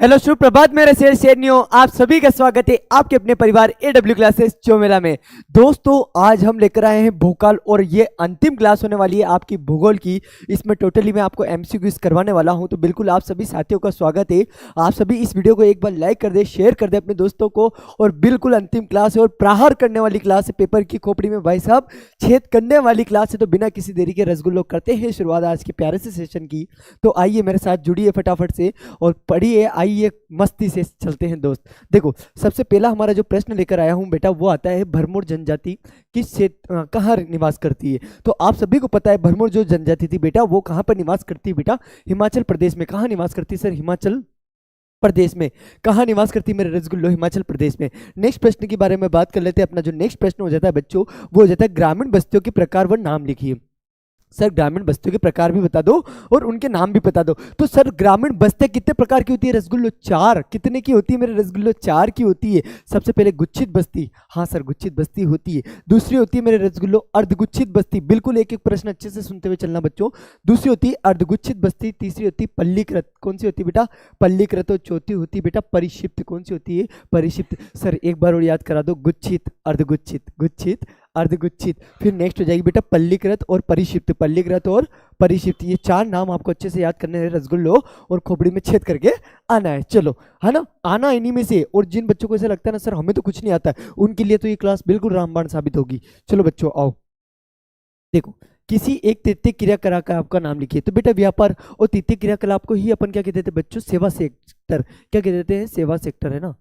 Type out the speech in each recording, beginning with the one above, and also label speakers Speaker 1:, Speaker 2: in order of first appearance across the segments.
Speaker 1: Hello सुप्रभात मेरे शेरनियों, आप सभी का स्वागत है आपके अपने परिवार एडब्ल्यू क्लासेस चौमेला में। दोस्तों आज हम लेकर आए हैं भूकाल और ये अंतिम क्लास होने वाली है आपकी भूगोल की। इसमें टोटली मैं आपको एमसीक्यूज करवाने वाला हूं, तो बिल्कुल आप सभी साथियों का स्वागत है। आप सभी इस वीडियो को एक बार लाइक कर दे, शेयर कर दे अपने दोस्तों को। और बिल्कुल अंतिम क्लास है और प्रहार करने वाली क्लास है, पेपर की खोपड़ी में भाई साहब छेद करने वाली क्लास है। तो बिना किसी देरी के रसगुल्लो करते हैं शुरुआत आज के प्यारे से सेशन की। तो आइए मेरे साथ जुड़िए फटाफट से और पढ़िए, आइए मस्ती से चलते हैं दोस्त। देखो सबसे पहला हमारा जो प्रश्न लेकर आया हूं बेटा वो आता है भरमौर जनजाति किस क्षेत्र कहाँ निवास करती है। तो आप सभी को पता है भरमौर जो जनजाति थी बेटा वो कहाँ पर निवास करती है बेटा, हिमाचल प्रदेश में। कहाँ निवास करती है सर? हिमाचल प्रदेश में। कहाँ निवास करती है मेरे रसगुल्लो? हिमाचल प्रदेश में। नेक्स्ट प्रश्न के बारे में बात कर लेते हैं। अपना जो नेक्स्ट प्रश्न हो जाता है बच्चों वो हो जाता है ग्रामीण बस्तियों के प्रकार व नाम लिखिए। सर ग्रामीण बस्तियों के प्रकार भी बता दो और उनके नाम भी बता दो। तो सर ग्रामीण बस्तियां कितने प्रकार की होती है रसगुल्लो? 4। कितने की होती है मेरे रसगुल्लो? 4 की होती है। सबसे पहले गुच्छित बस्ती, हाँ सर गुच्छित बस्ती होती है। दूसरी होती है मेरे रसगुल्लो अर्धगुच्छित बस्ती। बिल्कुल एक एक प्रश्न अच्छे से सुनते हुए चलना बच्चों। दूसरी होती है अर्धगुच्छित बस्ती। तीसरी होती है पल्लीकृत। कौन सी होती है बेटा? पल्लीकृत। और चौथी होती है बेटा परिक्षिप्त। कौन सी होती है? परिक्षिप्त। सर एक बार और याद करा दो, गुच्छित, अर्धगुच्छित, गुच्छित, अर्धगुच्छित। फिर नेक्स्ट हो जाएगी बेटा पल्लीकृत और परिक्षिप्त। पल्लीकृत और परिक्षिप्त, ये 4 नाम आपको अच्छे से याद करने हैं रसगुल्लो और खोपड़ी में छेद करके आना है। चलो है ना, आना इन्हीं में से। और जिन बच्चों को ऐसा लगता है ना सर हमें तो कुछ नहीं आता है, उनके लिए तो ये क्लास बिल्कुल रामबाण साबित होगी। चलो बच्चों आओ, देखो किसी एक तृतीय क्रियाकलाप का आपका नाम लिखिए। तो बेटा व्यापार और तृतीय क्रियाकलाप को ही अपन क्या कहते थे बच्चों? सेवा सेक्टर। क्या कहते हैं? सेवा सेक्टर, है ना।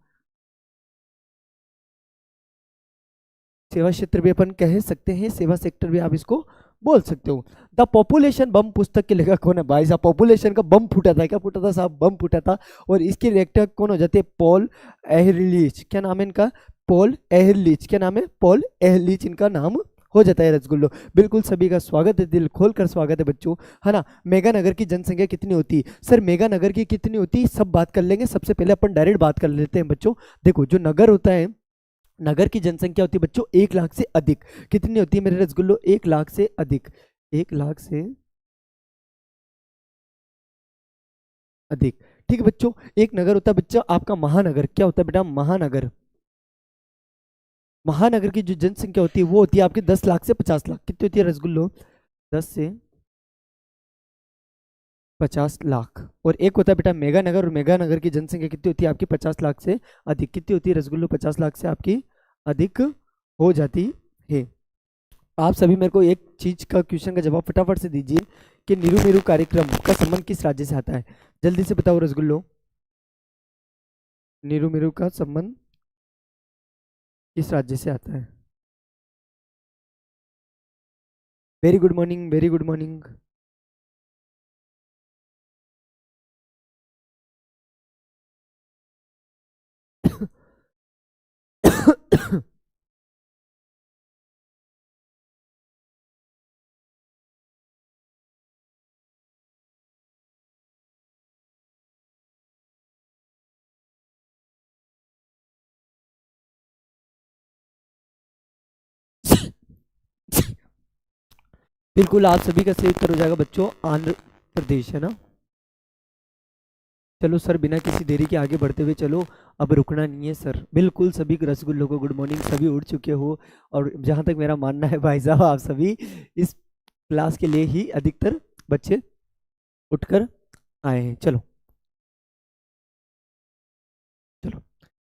Speaker 1: सेवा क्षेत्र भी अपन कह सकते हैं, सेवा सेक्टर भी आप इसको बोल सकते हो। द पॉपुलेशन बम पुस्तक के लेखक कौन है भाई साहब? पॉपुलेशन का बम फूटा था, क्या फूटा था साहब? बम फूटा था। और इसके लेखक कौन हो जाते हैं? पॉल एहरलिच। क्या नाम है इनका? पॉल एहरलिच। क्या नाम है? पॉल एहरलिच इनका नाम हो जाता है रसगुल्लो। बिल्कुल सभी का स्वागत है, दिल खोल कर स्वागत है बच्चों, है ना। मेगानगर की जनसंख्या कितनी होती है? सर मेगानगर की कितनी होती है सब बात कर लेंगे। सबसे पहले अपन डायरेक्ट बात कर लेते हैं बच्चों। देखो जो नगर होता है, नगर की जनसंख्या होती है बच्चों 1 लाख से अधिक। कितनी होती है मेरे रसगुल्लो? 1 लाख से अधिक। 1 लाख से अधिक, ठीक है बच्चों। एक नगर होता है बच्चा आपका महानगर। क्या होता है बेटा? महानगर। महानगर की जो जनसंख्या होती है वो होती है आपकी 10 लाख से 50 लाख। कितनी होती है रसगुल्लो? 10 से 50 लाख। और एक होता है बेटा मेगानगर, और मेगानगर की जनसंख्या कितनी होती है आपकी? 50 लाख से अधिक। कितनी होती है रसगुल्लो? 50 लाख से आपकी अधिक हो जाती है। आप सभी मेरे को एक चीज का क्वेश्चन का जवाब फटाफट से दीजिए कि नीरू नीरू कार्यक्रम का संबंध किस राज्य से आता है? जल्दी से बताओ रसगुल्लो, नीरू नीरू का संबंध किस राज्य से आता है? Very good morning, very good morning. बिल्कुल आप सभी का सही उत्तर हो जाएगा बच्चों, आंध्र प्रदेश, है ना। चलो सर बिना किसी देरी के आगे बढ़ते हुए चलो, अब रुकना नहीं है सर। बिल्कुल सभी रसगुल्लों को गुड मॉर्निंग, सभी उठ चुके हो। और जहाँ तक मेरा मानना है भाई साहब आप सभी इस क्लास के लिए ही अधिकतर बच्चे उठकर आए हैं। चलो चलो,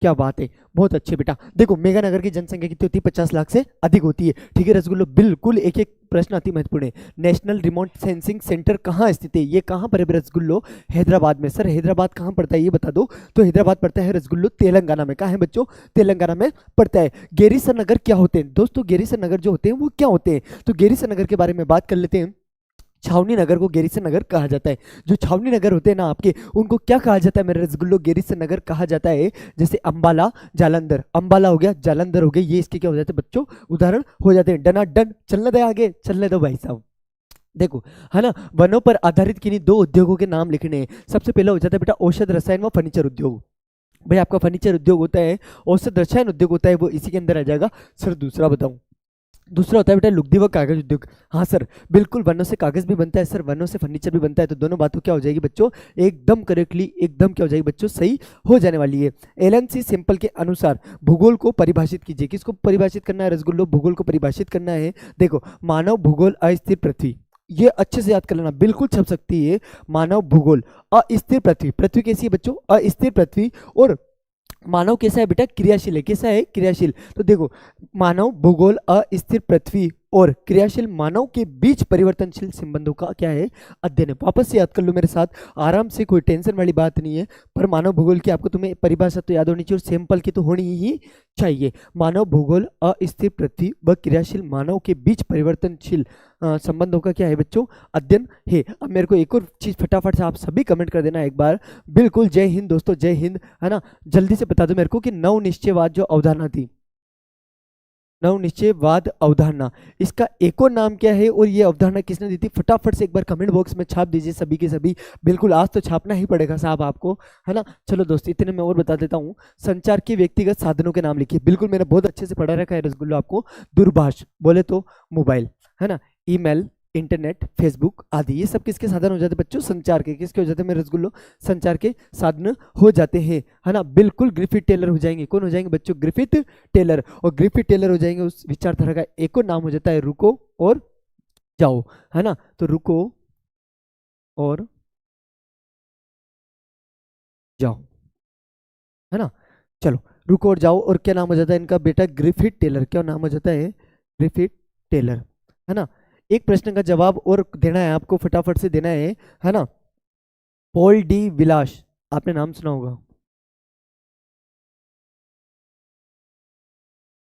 Speaker 1: क्या बात है, बहुत अच्छे बेटा। देखो मेगानगर की जनसंख्या कितनी होती है? 50 लाख से अधिक होती है, ठीक है रसगुल्लो। बिल्कुल एक एक प्रश्न अति महत्वपूर्ण है। नेशनल रिमोट सेंसिंग सेंटर कहाँ स्थित है? ये कहाँ पर है रसगुल्लो? हैदराबाद में। सर हैदराबाद कहाँ पड़ता है ये बता दो। तो हैदराबाद पड़ता है रसगुल्लो तेलंगाना में। कहाँ है बच्चों? तेलंगाना में पड़ता है। गेरीसर नगर क्या होते हैं दोस्तों? गेरीसर नगर जो होते हैं वो क्या होते हैं? तो गेरीसर नगर के बारे में बात कर लेते हैं। छावनी नगर को गेरीसर नगर कहा जाता है। जो छावनी नगर होते हैं ना आपके, उनको क्या कहा जाता है मेरे रसगुल्लो? गेरीसर नगर कहा जाता है। जैसे अंबाला, जालंधर, अंबाला हो गया, जालंधर हो गया, ये इसके क्या हो जाते हैं बच्चों? उदाहरण हो जाते हैं। डना डन, चलने दे आगे, चलने दो भाई साहब। देखो है ना, वनों पर आधारित किन्हीं 2 उद्योगों के नाम लिखने हैं। सबसे पहला हो जाता है बेटा औषध रसायन व फर्नीचर उद्योग। भाई आपका फर्नीचर उद्योग होता है, औषध रसायन उद्योग होता है, वो इसी के अंदर आ जाएगा। सर दूसरा बताऊं? दूसरा होता है बेटा लुगदी व कागज उद्योग। हाँ सर, बिल्कुल, वनों से कागज भी बनता है सर, वनों से फर्नीचर भी बनता है। तो दोनों बातों क्या हो जाएगी बच्चों, एकदम करेक्टली, एकदम क्या हो जाएगी बच्चों, सही हो जाने वाली है। एलन सी सिंपल के अनुसार भूगोल को परिभाषित कीजिए। किसको परिभाषित करना है रसगुल्लो, भूगोल को परिभाषित करना है। देखो, मानव भूगोल अस्थिर पृथ्वी, ये अच्छे से याद कर लेना, बिल्कुल छप सकती है। मानव भूगोल अस्थिर पृथ्वी, पृथ्वी कैसी है बच्चों, अस्थिर पृथ्वी। और मानव कैसा है बेटा, क्रियाशील है। कैसा है, क्रियाशील। तो देखो, मानव भूगोल अस्थिर पृथ्वी और क्रियाशील मानव के बीच परिवर्तनशील संबंधों का क्या है, अध्ययन है। वापस से याद कर लो मेरे साथ, आराम से, कोई टेंशन वाली बात नहीं है। पर मानव भूगोल की आपको तुम्हें परिभाषा तो याद होनी चाहिए और सैंपल की तो होनी ही चाहिए। मानव भूगोल अस्थिर पृथ्वी व क्रियाशील मानव के बीच परिवर्तनशील संबंधों का क्या है बच्चों, अध्ययन है। अब मेरे को एक और चीज फटाफट से आप सभी कमेंट कर देना एक बार। बिल्कुल, जय हिंद दोस्तों, जय हिंद, है ना। जल्दी से बता दो मेरे को कि नव निश्चयवाद जो अवधारणा थी, नव निश्चयवाद अवधारणा, इसका एक और नाम क्या है और ये अवधारणा किसने दी थी, फटाफट से एक बार कमेंट बॉक्स में छाप दीजिए सभी के सभी। बिल्कुल, आज तो छापना ही पड़ेगा साहब आपको, है ना। चलो दोस्त, इतने में और बता देता हूँ। संचार के व्यक्तिगत साधनों के नाम लिखिए। बिल्कुल, मैंने बहुत अच्छे से पढ़ा रखा है रसगुल्लो आपको। दूरभाष बोले तो मोबाइल, है ना, ईमेल, इंटरनेट, फेसबुक आदि, ये सब किसके साधन हो जाते हैं बच्चों, संचार के। किसके हो जाते हैं मेरे रसगुल्लो, संचार के साधन हो जाते हैं, है ना। बिल्कुल, ग्रिफिथ टेलर हो जाएंगे। कौन हो जाएंगे बच्चों, ग्रिफिथ टेलर। और ग्रिफिथ टेलर हो जाएंगे उस विचारधारा का एक और नाम हो जाता है रुको और जाओ, है ना। तो रुको और जाओ, है ना। चलो, रुको और जाओ, और क्या नाम हो जाता है इनका बेटा, ग्रिफिथ टेलर। क्या नाम हो जाता है, ग्रिफिथ टेलर, है ना। एक प्रश्न का जवाब और देना है आपको, फटाफट से देना है ना। पॉल डी विलास, आपने नाम सुना होगा।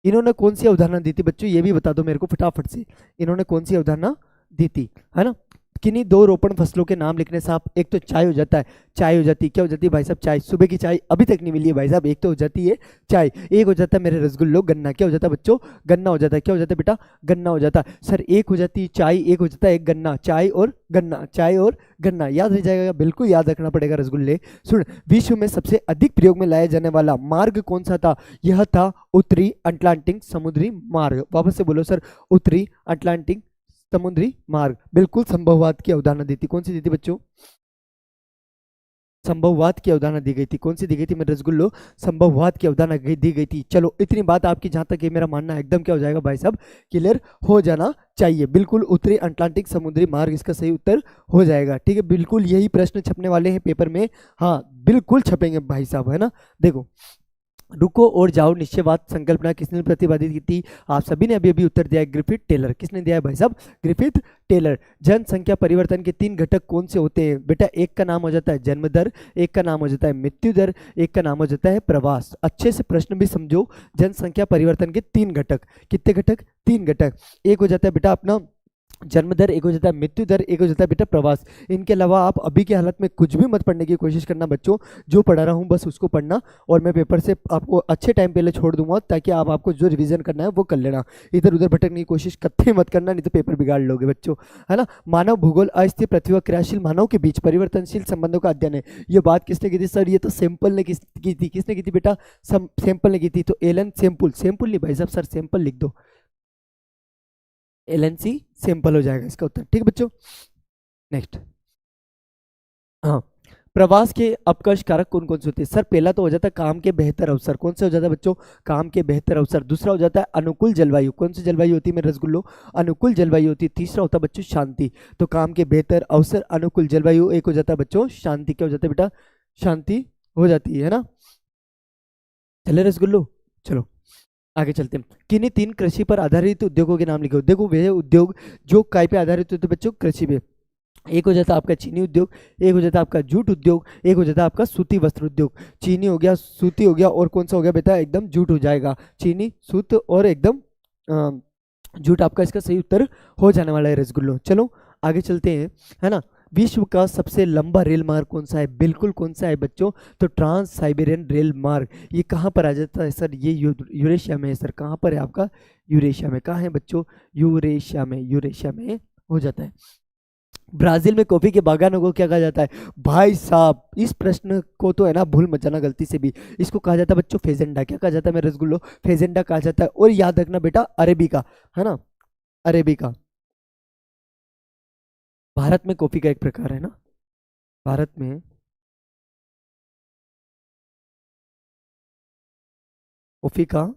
Speaker 1: इन्होंने कौन सी अवधारणा दी थी बच्चों, ये भी बता दो मेरे को फटाफट से। इन्होंने कौन सी अवधारणा दी थी, है ना। किन्हीं दो रोपण फसलों के नाम लिखने से आप, एक तो चाय हो जाता है, चाय हो जाती है, क्या हो जाती है भाई साहब, चाय। सुबह की चाय अभी तक नहीं मिली है भाई साहब, एक तो हो जाती है चाय। एक हो जाता है मेरे रसगुल्लो गन्ना, क्या हो जाता है बच्चों, गन्ना हो जाता है। क्या हो जाता है बेटा, गन्ना हो जाता है सर। एक हो जाती है चाय, एक हो जाता है एक गन्ना, चाय और गन्ना, चाय और गन्ना, याद रह जाएगा, बिल्कुल याद रखना पड़ेगा रसगुल्ले। सुन, विश्व में सबसे अधिक प्रयोग में लाया जाने वाला मार्ग कौन सा था, यह था उत्तरी अटलांटिक समुद्री मार्ग। वापस से बोलो सर, उत्तरी अटलांटिक समुद्री मार्ग। बिल्कुल, संभववाद की अवधारणा दी थी। कौन सी दी थी बच्चों, संभववाद की अवधारणा दी गई थी। कौन सी दी गई थी मेरे रसगुल्लो, संभववाद की अवधारणा दी गई थी। चलो, इतनी बात आपकी, जहां तक ये मेरा मानना है, एकदम क्या हो जाएगा भाई साहब, क्लियर हो जाना चाहिए। बिल्कुल, उत्तरी अटलांटिक समुद्री मार्ग इसका सही उत्तर हो जाएगा। ठीक है, बिल्कुल यही प्रश्न छपने वाले हैं पेपर में। हाँ, बिल्कुल छपेंगे भाई साहब, है ना। देखो, रुको और जाओ निश्चयवाद संकल्पना किसने प्रतिपादित की थी, आप सभी ने अभी अभी उत्तर दिया है, ग्रिफिथ टेलर। किसने दिया है भाई साहब, ग्रिफिथ टेलर। जनसंख्या परिवर्तन के 3 घटक कौन से होते हैं बेटा, एक का नाम हो जाता है जन्म दर, एक का नाम हो जाता है मृत्यु दर, एक का नाम हो जाता है प्रवास। अच्छे से प्रश्न भी समझो। जनसंख्या परिवर्तन के 3 घटक, कितने घटक, 3 घटक। एक हो जाता है बेटा अपना जन्म दर, एक हो जाता है मृत्यु दर, एक हो जाता है बेटा प्रवास। इनके अलावा आप अभी की हालत में कुछ भी मत पढ़ने की कोशिश करना बच्चों, जो पढ़ा रहा हूँ बस उसको पढ़ना। और मैं पेपर से आपको अच्छे टाइम पहले छोड़ दूंगा, ताकि आप आपको जो रिवीजन करना है वो कर लेना। इधर उधर भटकने की कोशिश कतई मत करना, नहीं तो पेपर बिगाड़ लोगे बच्चों, है ना। मानव भूगोल अस्थिर पृथ्वी व क्रियाशील मानव के बीच परिवर्तनशील संबंधों का अध्ययन है। ये बात किसने की थी सर, ये तो सैंपल ने की थी। किसने की थी बेटा, सैंपल ने की थी। तो एलन सैंपल, सैंपल नहीं भाई साहब, सर सैंपल लिख दो, एलएनसी सिंपल हो जाएगा इसका उत्तर। ठीक है बच्चों, नेक्स्ट। हाँ, प्रवास के अपकर्ष कारक कौन कौन से होते हैं सर, पहला तो हो जाता है काम के बेहतर अवसर। कौन से हो जाता है बच्चों, काम के बेहतर अवसर। दूसरा हो जाता है अनुकूल जलवायु। कौन सी जलवायु होती है मेरे रसगुल्लो, अनुकूल जलवायु होती है। तीसरा होता है बच्चों शांति। तो काम के बेहतर अवसर, अनुकूल जलवायु, एक हो जाता है बच्चों शांति। क्या हो जाता है बेटा, शांति हो जाती है ना। चले रसगुल्लो, चलो आगे चलते हैं। किन्हीं 3 कृषि पर आधारित उद्योगों के नाम लिखो। देखो, वे उद्योग जो काय पे आधारित होते हैं बच्चों, कृषि पे। एक हो जाता है आपका चीनी उद्योग, एक हो जाता है आपका जूट उद्योग, एक हो जाता है आपका सूती वस्त्र उद्योग। चीनी हो गया, सूती हो गया, और कौन सा हो गया बेटा, एकदम जूट हो जाएगा। चीनी, सूत और एकदम जूट आपका इसका सही उत्तर हो जाने वाला है रसगुल्लो। चलो आगे चलते हैं, है ना। विश्व का सबसे लंबा रेल मार्ग कौन सा है, बिल्कुल कौन सा है बच्चों, तो ट्रांस साइबेरियन रेल मार्ग। ये कहाँ पर आ जाता है सर, ये यूरेशिया में है सर। कहाँ पर है आपका, यूरेशिया में। कहाँ है बच्चों, यूरेशिया में, यूरेशिया में हो जाता है। ब्राजील में कॉफी के बागानों को क्या कहा जाता है भाई साहब, इस प्रश्न को तो है ना भूल मत जाना गलती से भी। इसको कहा जाता है बच्चों फेजेंडा। क्या कहा जाता है मेरे रसगुल्लो, फेजेंडा कहा जाता है। और याद रखना बेटा अरेबिका, है ना, अरेबिका। भारत में कॉफी का एक प्रकार है ना, भारत में कॉफी का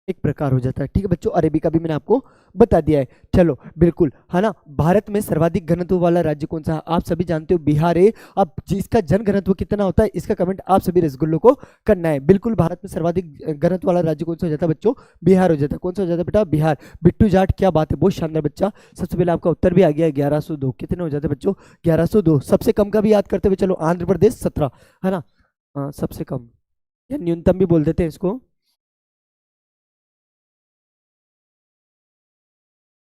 Speaker 1: एक प्रकार हो जाता है। ठीक है बच्चों, अरेबिका भी मैंने आपको बता दिया है। चलो बिल्कुल है ना, भारत में सर्वाधिक घनत्व वाला राज्य कौन सा है? आप सभी जानते हो बिहार है। अब जिसका जन घनत्व कितना होता है इसका कमेंट आप सभी रसगुल्लों को करना है। बिल्कुल भारत में सर्वाधिक घनत्व वाला राज्य कौन सा हो जाता है बच्चों? बिहार हो जाता है। कौन सा हो जाता है बेटा? बिहार। बिट्टू जाट, क्या बात है, बहुत शानदार बच्चा। सबसे पहले आपका उत्तर भी आ गया 1102। कितने हो जाते हैं बच्चों? 1102। सबसे कम का भी याद करते हुए चलो, आंध्र प्रदेश 17 है ना। सबसे कम या न्यूनतम भी बोल देते हैं इसको,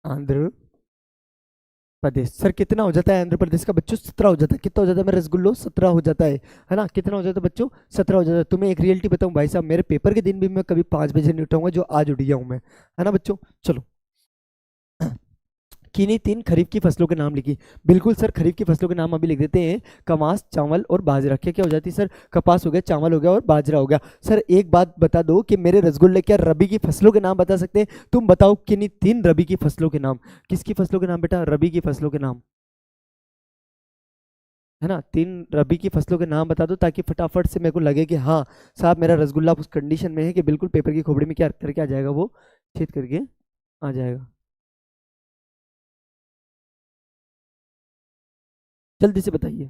Speaker 1: आंध्र प्रदेश। सर कितना हो जाता है आंध्र प्रदेश का बच्चों? 17 हो जाता है। कितना हो जाता है मेरा रसगुल्लो? 17 हो जाता है ना। कितना हो जाता है बच्चों? 17 हो जाता है। तुम्हें एक रियलिटी बताऊं भाई साहब, मेरे पेपर के दिन भी मैं कभी 5 बजे नहीं उठाऊंगा जो आज उठ गया हूं मैं, है ना बच्चों। चलो, किन्हीं तीन खरीफ की फसलों के नाम लिखी। बिल्कुल सर, खरीफ की फसलों के नाम अभी लिख देते हैं, कपास, चावल और बाजरा। क्या क्या हो जाती है सर? कपास हो गया, चावल हो गया और बाजरा हो गया। सर एक बात बता दो कि मेरे रसगुल्ले क्या रबी की फसलों के नाम बता सकते हैं? तुम बताओ किन्हीं तीन रबी की फसलों के नाम। किसकी फसलों के नाम बेटा? रबी की फसलों के नाम, है ना। तीन रबी की फसलों के नाम बता दो ताकि फटाफट से मेरे को लगे कि हाँ साहब मेरा रसगुल्ला उस कंडीशन में है कि बिल्कुल पेपर की खोपड़ी में क्या करके आ जाएगा, वो छेद करके आ जाएगा। जल्दी से बताइए।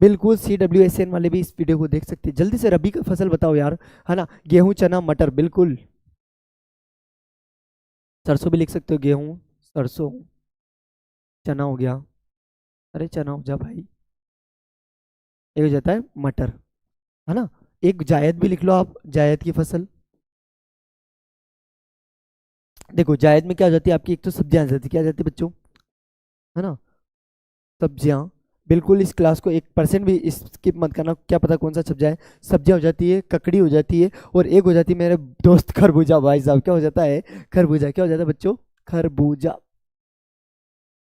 Speaker 1: बिल्कुल, CWSN वाले भी इस वीडियो को देख सकते हैं। जल्दी से रबी का फसल बताओ यार, है ना। गेहूं, चना, मटर। बिल्कुल, सरसों भी लिख सकते हो। गेहूं, सरसों, चना हो गया। अरे चना हो जा भाई। एक हो जाता है मटर, है ना। एक जायद भी लिख लो आप, जायद की फसल। देखो जायद में क्या हो जाती है आपकी? एक तो सब्जियां आ जाती है, क्या आ जाती है बच्चों? है ना, सब्जियां। बिल्कुल, इस क्लास को 1% भी स्किप मत करना, क्या पता कौन सा सब्जा है। सब्जियां हो जाती है, ककड़ी हो जाती है, और एक हो जाती है मेरे दोस्त खरबूजा। भाई साहब क्या हो जाता है? खरबूजा। क्या हो जाता है बच्चों? खरबूजा,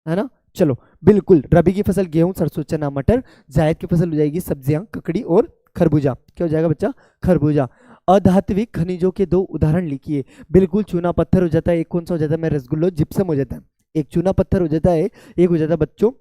Speaker 1: है ना। चलो बिल्कुल, रबी की फसल गेहूं, सरसों, चना, मटर। जायद की फसल हो जाएगी सब्जियां, ककड़ी और खरबूजा। क्या हो जाएगा बच्चा? खरबूजा। अधात्विक खनिजों के दो उदाहरण लिखिए। बिल्कुल, चूना पत्थर हो जाता है। एक कौन सा हो जाता है मेरे रसगुल्लो? जिप्सम हो जाता है। एक चूना पत्थर हो जाता है, एक हो जाता है बच्चों,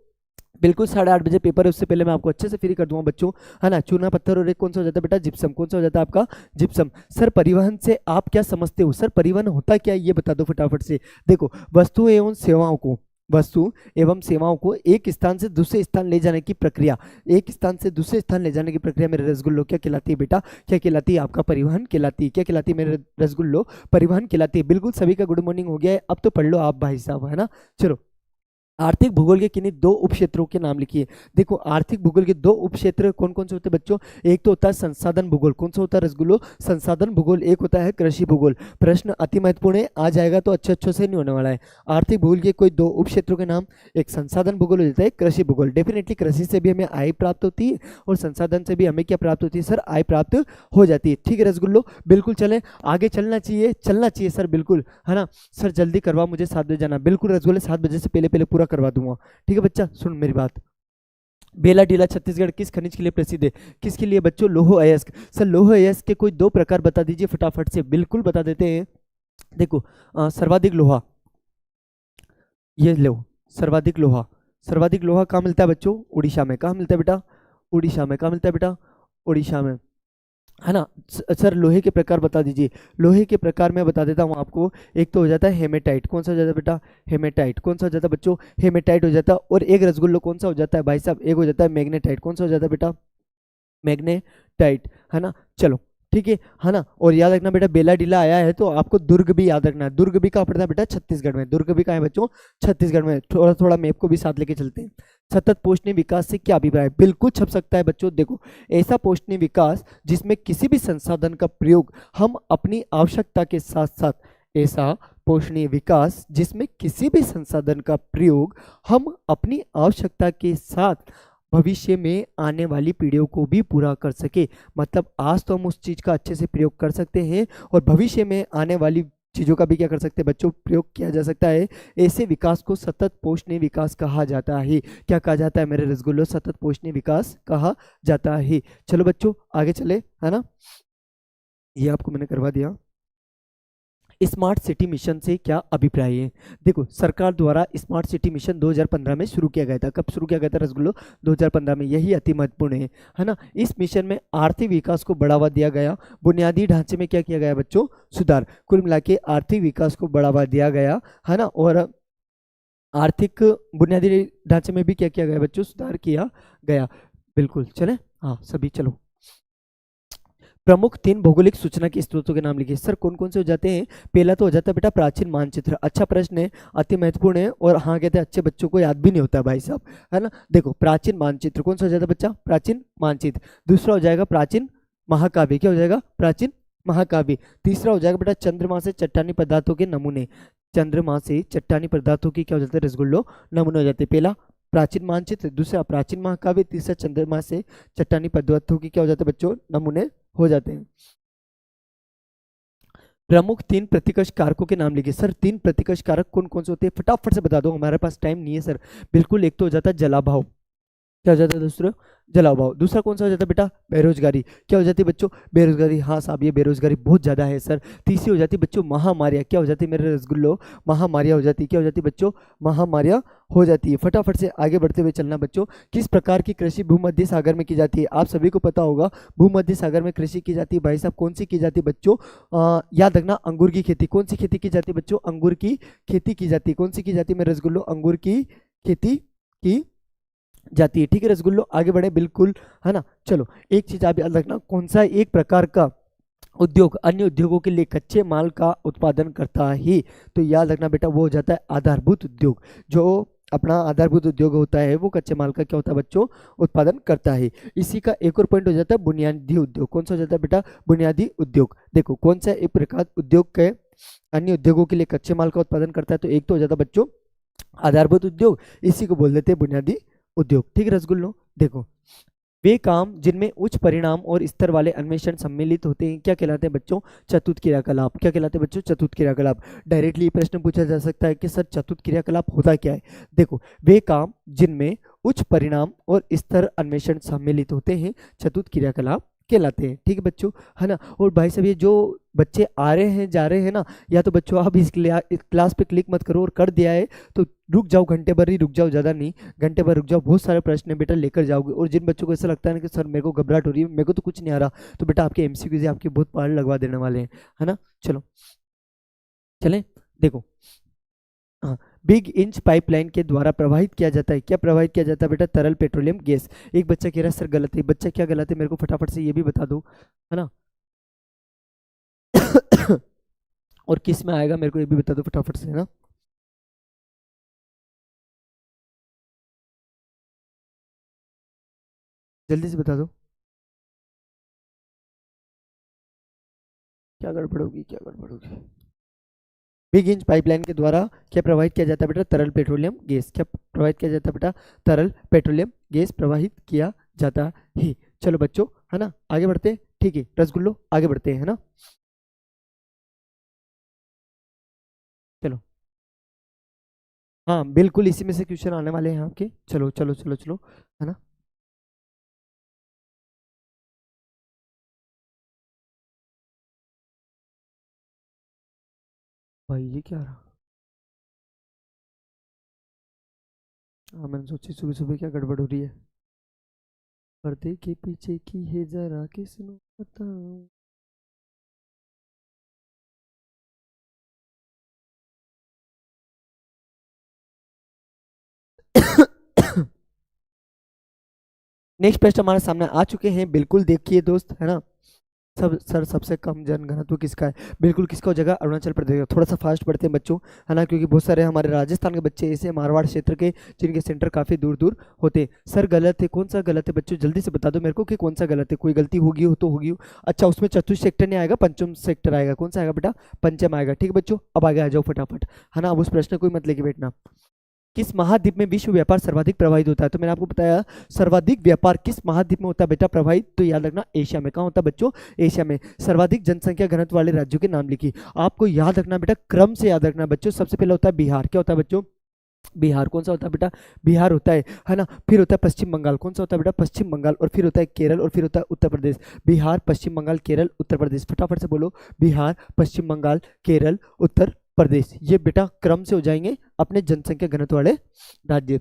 Speaker 1: बिल्कुल 8:30 बजे पेपर है, उससे पहले मैं आपको अच्छे से फ्री कर दूंगा बच्चों, है ना। चूना पत्थर, और एक कौन सा हो जाता है बेटा? जिप्सम। कौन सा हो जाता है आपका? जिप्सम। सर परिवहन से आप क्या समझते हो? सर परिवहन होता क्या है ये बता दो फटाफट से। देखो, वस्तु एवं सेवाओं को, वस्तु एवं सेवाओं को एक स्थान से दूसरे स्थान ले जाने की प्रक्रिया, एक स्थान से दूसरे स्थान ले जाने की प्रक्रिया मेरे रसगुल्लो क्या कहलाती है बेटा? क्या कहलाती है? आपका परिवहन कहलाती है। क्या कहलाती है मेरे रसगुल्लो? परिवहन कहलाती है। बिल्कुल, सभी का गुड मॉर्निंग हो गया है, अब तो पढ़ लो आप भाई साहब, है ना। चलो, आर्थिक भूगोल के किन्हीं दो उपक्षेत्रों के नाम लिखिए। देखो, आर्थिक भूगोल के दो उपक्षेत्र कौन कौन से होते हैं बच्चों? एक तो होता है संसाधन भूगोल। कौन सा होता है रसगुल्लो? संसाधन भूगोल। एक होता है कृषि भूगोल। प्रश्न अति महत्वपूर्ण है, आ जाएगा तो अच्छे अच्छे से नहीं होने वाला है। आर्थिक भूगोल के कोई दो उपक्षेत्रों के नाम, एक संसाधन भूगोल हो जाता है, कृषि भूगोल। डेफिनेटली कृषि से भी हमें आय प्राप्त होती है और संसाधन से भी हमें क्या प्राप्त होती है सर? आय प्राप्त हो जाती है। ठीक है रसगुल्लो, बिल्कुल चले आगे, चलना चाहिए सर, बिल्कुल, है ना। सर जल्दी करवा, मुझे 7 बजे जाना। बिल्कुल रसगुल्ले 7 बजे से पहले पहले पूरा करवा दूंगा। ठीक है बच्चा, सुन मेरी बात। बेला टीला छत्तीसगढ़ किस खनिज के लिए प्रसिद्ध है? किसके लिए बच्चों? लौह अयस्क। सर लौह अयस्क के कोई दो प्रकार बता दीजिए फटाफट से। बिल्कुल बता देते हैं। देखो, सर्वाधिक लोहा, ये लो, सर्वाधिक लोहा। सर्वाधिक लोहा कहाँ मिलता है बच्चों? उड़ीसा में। कहाँ मिलता है बेटा? उड़ीसा में। कहाँ मिलता है बेटा? उड़ीसा में, है ना। सर लोहे के प्रकार बता दीजिए। लोहे के प्रकार मैं बता देता हूँ आपको। एक तो हो जाता है हेमेटाइट। कौन सा हो जाता है बेटा? हेमेटाइट। कौन सा हो जाता है बच्चों? हेमेटाइट हो जाता है। और एक रसगुल्लो कौन सा हो जाता है भाई साहब? एक हो जाता है मैग्नेटाइट। कौन सा हो जाता है बेटा? मैग्नेटाइट, है ना। चलो ठीक है ना। और याद रखना बेटा, बेला डीला आया है तो आपको दुर्ग भी याद रखना है। दुर्ग भी कहाँ पड़ता है बेटा? छत्तीसगढ़ में। दुर्ग भी कहाँ है बच्चों? छत्तीसगढ़ में। थोड़ा थोड़ा मैप को भी साथ लेके चलते हैं। सतत पोषणीय विकास से क्या अभिप्राय? बिल्कुल छप सकता है बच्चों। देखो, ऐसा पोषणीय विकास जिसमें किसी भी संसाधन का प्रयोग हम अपनी आवश्यकता के साथ साथ, ऐसा पोषणीय विकास जिसमें किसी भी संसाधन का प्रयोग हम अपनी आवश्यकता के साथ भविष्य में आने वाली पीढ़ियों को भी पूरा कर सके। मतलब आज तो हम उस चीज का अच्छे से प्रयोग कर सकते हैं और भविष्य में आने वाली चीजों का भी क्या कर सकते हैं बच्चों? प्रयोग किया जा सकता है। ऐसे विकास को सतत पोषणीय विकास कहा जाता है। क्या कहा जाता है मेरे रसगुल्लो? सतत पोषणीय विकास कहा जाता है। चलो बच्चों आगे चले, है ना। ये आपको मैंने करवा दिया। स्मार्ट सिटी मिशन से क्या अभिप्राय है? देखो, सरकार द्वारा स्मार्ट सिटी मिशन 2015 में शुरू किया गया था। कब शुरू किया गया था रसगुल्लो? 2015 में। यही अति महत्वपूर्ण है ना। इस मिशन में आर्थिक विकास को बढ़ावा दिया गया। बुनियादी ढांचे में क्या किया गया बच्चों? सुधार। कुल मिला के आर्थिक विकास को बढ़ावा दिया गया, है ना। और आर्थिक बुनियादी ढांचे में भी क्या किया गया बच्चों? सुधार किया गया। बिल्कुल, चले हाँ सभी, चलो। प्रमुख 3 भौगोलिक सूचना के स्रोतों के नाम लिखिए। सर कौन कौन से हो जाते हैं? पहला तो हो जाता है बेटा प्राचीन मानचित्र। अच्छा प्रश्न है, अति महत्वपूर्ण है, और हाँ कहते हैं अच्छे बच्चों को याद भी नहीं होता भाई साहब, है ना। देखो, प्राचीन मानचित्र कौन सा हो जाता है बच्चा? प्राचीन मानचित्र। दूसरा हो जाएगा प्राचीन महाकाव्य। क्या हो जाएगा? प्राचीन महाकाव्य। तीसरा हो जाएगा बेटा चंद्रमा से चट्टानी पदार्थों के नमूने। चंद्रमा से चट्टानी पदार्थों की क्या हो जाता है रसगुल्लो? नमूने हो जाते हैं। पहला प्राचीन मानचित्र, दूसरा प्राचीन महाकाव्य, तीसरा चंद्रमा से चट्टानी पदार्थों की क्या हो जाते हैं बच्चों? नमूने हो जाते हैं। प्रमुख 3 प्रतिकर्ष कारकों के नाम लिखिए। सर 3 प्रतिकर्ष कारक कौन कौन से होते हैं? फटाफट से बता दो, हमारे पास टाइम नहीं है सर। बिल्कुल, एक तो हो जाता है जलाभाव। क्या हो जाता है दूसरा? जलाभाव। दूसरा कौन सा हो जाता है बेटा? बेरोजगारी। क्या हो जाती है बच्चों? बेरोजगारी। हाँ साहब, ये बेरोजगारी बहुत ज्यादा है सर। तीसरी हो जाती है बच्चों महामारियां। क्या हो जाती है मेरे रसगुल्लो? महामारियां हो जाती है। क्या हो जाती है बच्चों? महामारियां हो जाती है। फटाफट से आगे बढ़ते हुए चलना बच्चों। किस प्रकार की कृषि भूमध्य सागर में की जाती है? आप सभी को पता होगा, भूमध्य सागर में कृषि की जाती है। भाई साहब कौन सी की जाती है बच्चों? याद रखना, अंगूर की खेती। कौन सी खेती की जाती है बच्चों? अंगूर की खेती की जाती है। कौन सी की जाती है मेरे रसगुल्लो? अंगूर की खेती की जाती है। ठीक है रसगुल्लो, आगे बढ़े, बिल्कुल, है ना। चलो, एक चीज आप याद रखना, कौन सा एक प्रकार का उद्योग अन्य उद्योगों के लिए कच्चे माल का उत्पादन करता है? तो याद रखना बेटा, वो हो जाता है आधारभूत उद्योग। जो अपना आधारभूत उद्योग होता है वो कच्चे माल का क्या होता है बच्चों? उत्पादन करता है। इसी का एक और पॉइंट हो जाता है बुनियादी उद्योग। कौन सा हो जाता है बेटा? बुनियादी उद्योग। देखो, कौन सा एक प्रकार उद्योग के अन्य उद्योगों के लिए कच्चे माल का उत्पादन करता है? तो एक तो हो जाता है बच्चों आधारभूत उद्योग, इसी को बोल देते हैं बुनियादी उद्योग। ठीक है रसगुल्लो, देखो, वे काम जिनमें उच्च परिणाम और स्तर वाले अन्वेषण सम्मिलित होते हैं क्या कहलाते हैं बच्चों? चतुर्थ क्रियाकलाप। क्या कहलाते हैं बच्चों? चतुर्थ क्रियाकलाप। डायरेक्टली प्रश्न पूछा जा सकता है कि सर चतुर्थ क्रियाकलाप होता क्या है? देखो, वे काम जिनमें उच्च परिणाम और स्तर अन्वेषण सम्मिलित होते हैं चतुर्थ क्रियाकलाप कहलाते हैं। ठीक है बच्चों, है ना। और भाई साहब, ये जो बच्चे आ रहे हैं जा रहे हैं ना, या तो बच्चों आप इस क्लास पे क्लिक मत करो, और कर दिया है तो रुक जाओ, घंटे भर ही रुक जाओ, ज़्यादा नहीं, घंटे भर रुक जाओ। बहुत सारे प्रश्न है बेटा, लेकर जाओगे। और जिन बच्चों को ऐसा लगता है ना कि सर मेरे को घबराहट हो रही है, मेरे को तो कुछ नहीं आ रहा, तो बेटा आपके एमसीक्यूज आपके बहुत पहाड़ लगवा देने वाले हैं, है ना। चलो चलें, देखो, हाँ, बिग इंच पाइपलाइन के द्वारा प्रवाहित किया जाता है। क्या प्रवाहित किया जाता है बेटा? तरल पेट्रोलियम गैस। एक बच्चा कह रहा है सर गलत है। बच्चा क्या गलत है मेरे को फटाफट से ये भी बता दो, है ना। और किस में आएगा मेरे को ये भी बता दो फटाफट से, है ना। जल्दी से बता दो, क्या गड़बड़ होगी, क्या गड़बड़ होगी। बिग इंच पाइपलाइन के द्वारा क्या प्रवाहित किया जाता है बेटा? तरल पेट्रोलियम गैस। क्या प्रवाहित किया जाता है बेटा? तरल पेट्रोलियम गैस प्रवाहित किया जाता है। चलो बच्चों, है ना, आगे बढ़ते हैं। ठीक है रसगुल्लो, आगे बढ़ते हैं, है ना। चलो, हाँ बिल्कुल, इसी में से क्वेश्चन आने वाले हैं आपके। चलो चलो चलो चलो, है ना। भाई ये क्या रहा? हाँ, मैंने सोची सुबह सुबह क्या गड़बड़ हो रही है। पर्दे के पीछे की है जरा किसनो बताऊं। नेक्स्ट प्रश्न हमारे सामने आ चुके हैं, बिल्कुल देखिए दोस्त, है ना। सब सर सबसे कम जनघनत्व किसका है? बिल्कुल किसका हो जाएगा? अरुणाचल प्रदेश का। थोड़ा सा फास्ट पढ़ते हैं बच्चों, है ना, क्योंकि बहुत सारे हमारे राजस्थान के बच्चे ऐसे मारवाड़ क्षेत्र के जिनके सेंटर काफी दूर दूर होते हैं। सर गलत है, कौन सा गलत है बच्चों? जल्दी से बता दो मेरे को कि कौन सा गलत है। कोई गलती होगी हो तो होगी हो। अच्छा, उसमें चतुर्थ सेक्टर नहीं आएगा, पंचम सेक्टर आएगा। कौन सा आएगा बेटा? पंचम आएगा। ठीक है बच्चों, अब आगे आ जाओ फटाफट, है ना। अब उस प्रश्न को ही मत लेके बैठना। किस महाद्वीप में विश्व व्यापार सर्वाधिक प्रभावित होता है? तो मैंने आपको बताया, सर्वाधिक व्यापार किस महाद्वीप में होता है बेटा प्रभावित? तो याद रखना एशिया में। कहाँ होता है बच्चों? एशिया में। सर्वाधिक जनसंख्या घनत्व वाले राज्यों के नाम लिखिए। आपको याद रखना बेटा, क्रम से याद रखना बच्चों। सबसे पहले होता है बिहार। क्या होता है बच्चों? बिहार कौन सा होता है बेटा, बिहार होता है ना। फिर होता है पश्चिम बंगाल, कौन सा होता है बेटा, पश्चिम बंगाल। और फिर होता है केरल, और फिर होता है उत्तर प्रदेश। बिहार, पश्चिम बंगाल, केरल, उत्तर प्रदेश। फटाफट से बोलो, बिहार, पश्चिम बंगाल, केरल, उत्तर प्रदेश। ये बेटा क्रम से हो जाएंगे अपने जनसंख्या घनत्व वाले राज्य।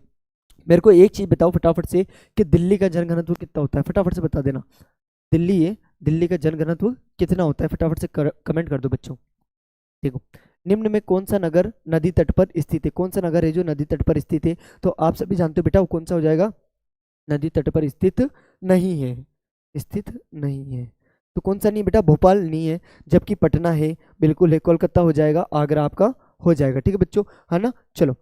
Speaker 1: मेरे को एक चीज बताओ फटाफट से कि दिल्ली का जनघनत्व कितना होता है, फटाफट से बता देना। दिल्ली है, दिल्ली का जनघनत्व कितना होता है, फटाफट से कमेंट कर दो बच्चों। देखो, निम्न में कौन सा नगर नदी तट पर स्थित है, कौन सा नगर है जो नदी तट पर स्थित है, तो आप सभी जानते हो बेटा वो कौन सा हो जाएगा, नदी तट पर स्थित नहीं है, स्थित नहीं है। तो कौन सा नहीं है बेटा, भोपाल नहीं है, जबकि पटना है, बिल्कुल है, कोलकाता हो जाएगा, आगरा आपका हो जाएगा। ठीक है बच्चों, है ना। चलो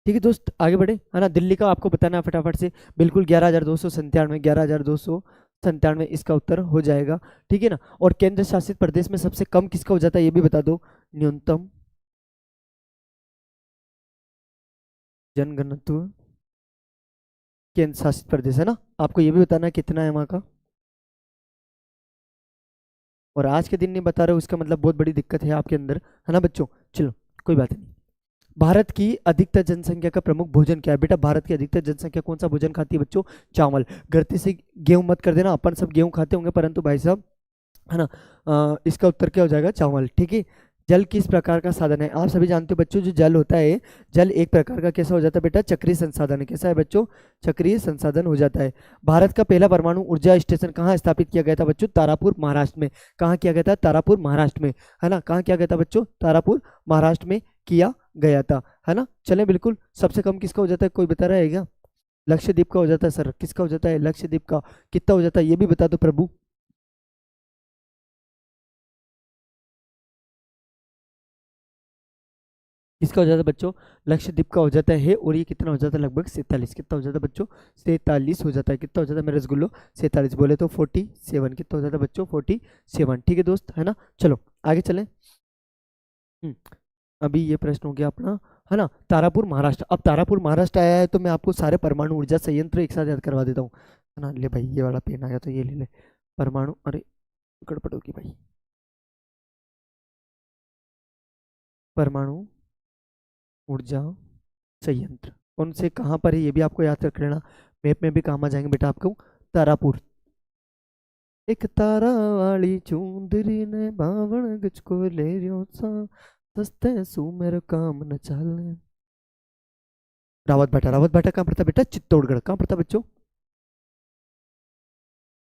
Speaker 1: ठीक है दोस्त, आगे बढ़े, है ना। दिल्ली का आपको बताना है फटाफट से, बिल्कुल 11,297, 11,297 इसका उत्तर हो जाएगा। ठीक है ना। और केंद्र शासित प्रदेश में सबसे कम किसका हो जाता है ये भी बता दो, न्यूनतम जनघनत्व केंद्र शासित प्रदेश, है ना। आपको ये भी बताना है कितना है वहाँ का, और आज के दिन नहीं बता रहे हो इसका मतलब बहुत बड़ी दिक्कत है आपके अंदर, है ना बच्चों। चलो कोई बात नहीं। भारत की अधिकतर जनसंख्या का प्रमुख भोजन क्या है बेटा, भारत की अधिकतर जनसंख्या कौन सा भोजन खाती है बच्चों, चावल। गलती से गेहूं मत कर देना, अपन सब गेहूं खाते होंगे परंतु भाई साहब, है ना, इसका उत्तर क्या हो जाएगा, चावल। ठीक है। जल किस प्रकार का साधन है, आप सभी जानते हो बच्चों जो जल होता है, जल एक प्रकार का कैसा हो जाता है बेटा, चक्रीय संसाधन है। कैसा है बच्चों, चक्रीय संसाधन हो जाता है। भारत का पहला परमाणु ऊर्जा स्टेशन कहाँ स्थापित किया गया था बच्चों, तारापुर महाराष्ट्र में। कहाँ किया गया था, तारापुर महाराष्ट्र में, है ना। कहाँ किया गया था बच्चों, तारापुर महाराष्ट्र में किया गया था, है ना। चले बिल्कुल, सबसे कम किसका हो जाता है, कोई बता रहेगा, लक्षद्वीप का हो जाता है सर, किसका हो जाता है, लक्षद्वीप का। कितना हो जाता है ये भी बता दो प्रभु। किसका हो जाता है बच्चों, लक्षद्वीप का हो जाता है। और ये कितना हो जाता है, लगभग 47। कितना हो जाता है बच्चों, 47 हो जाता है। कितना हो जाता है मेरे रसगुल्लो, 47 बोले तो 47। कितना हो जाता है बच्चों, 47। ठीक है दोस्त, है ना। चलो आगे चलें। हम्म, अभी ये प्रश्न हो गया अपना, है ना, तारापुर महाराष्ट्र। अब तारापुर महाराष्ट्र आया है तो मैं आपको सारे परमाणु ऊर्जा संयंत्र एक साथ याद करवा देता हूँ, है ना। ले भाई ये वाला पेन आ गया तो ये ले ले, परमाणु, अरे गड़बड़ होगी भाई, परमाणु ऊर्जा संयंत्र कौन से कहाँ पर है ये भी आपको याद रख लेना, मैप में भी काम आ जाएंगे बेटा आपको। तारापुर, एक तारा वाली चूंदरी ने बावण गजको ले रियो सा, सस्ते सू मेरे काम न चाले। रावत भाटा, रावत भाटा कहाँ पड़ता बेटा, चित्तौड़गढ़। कहाँ पड़ता बच्चों,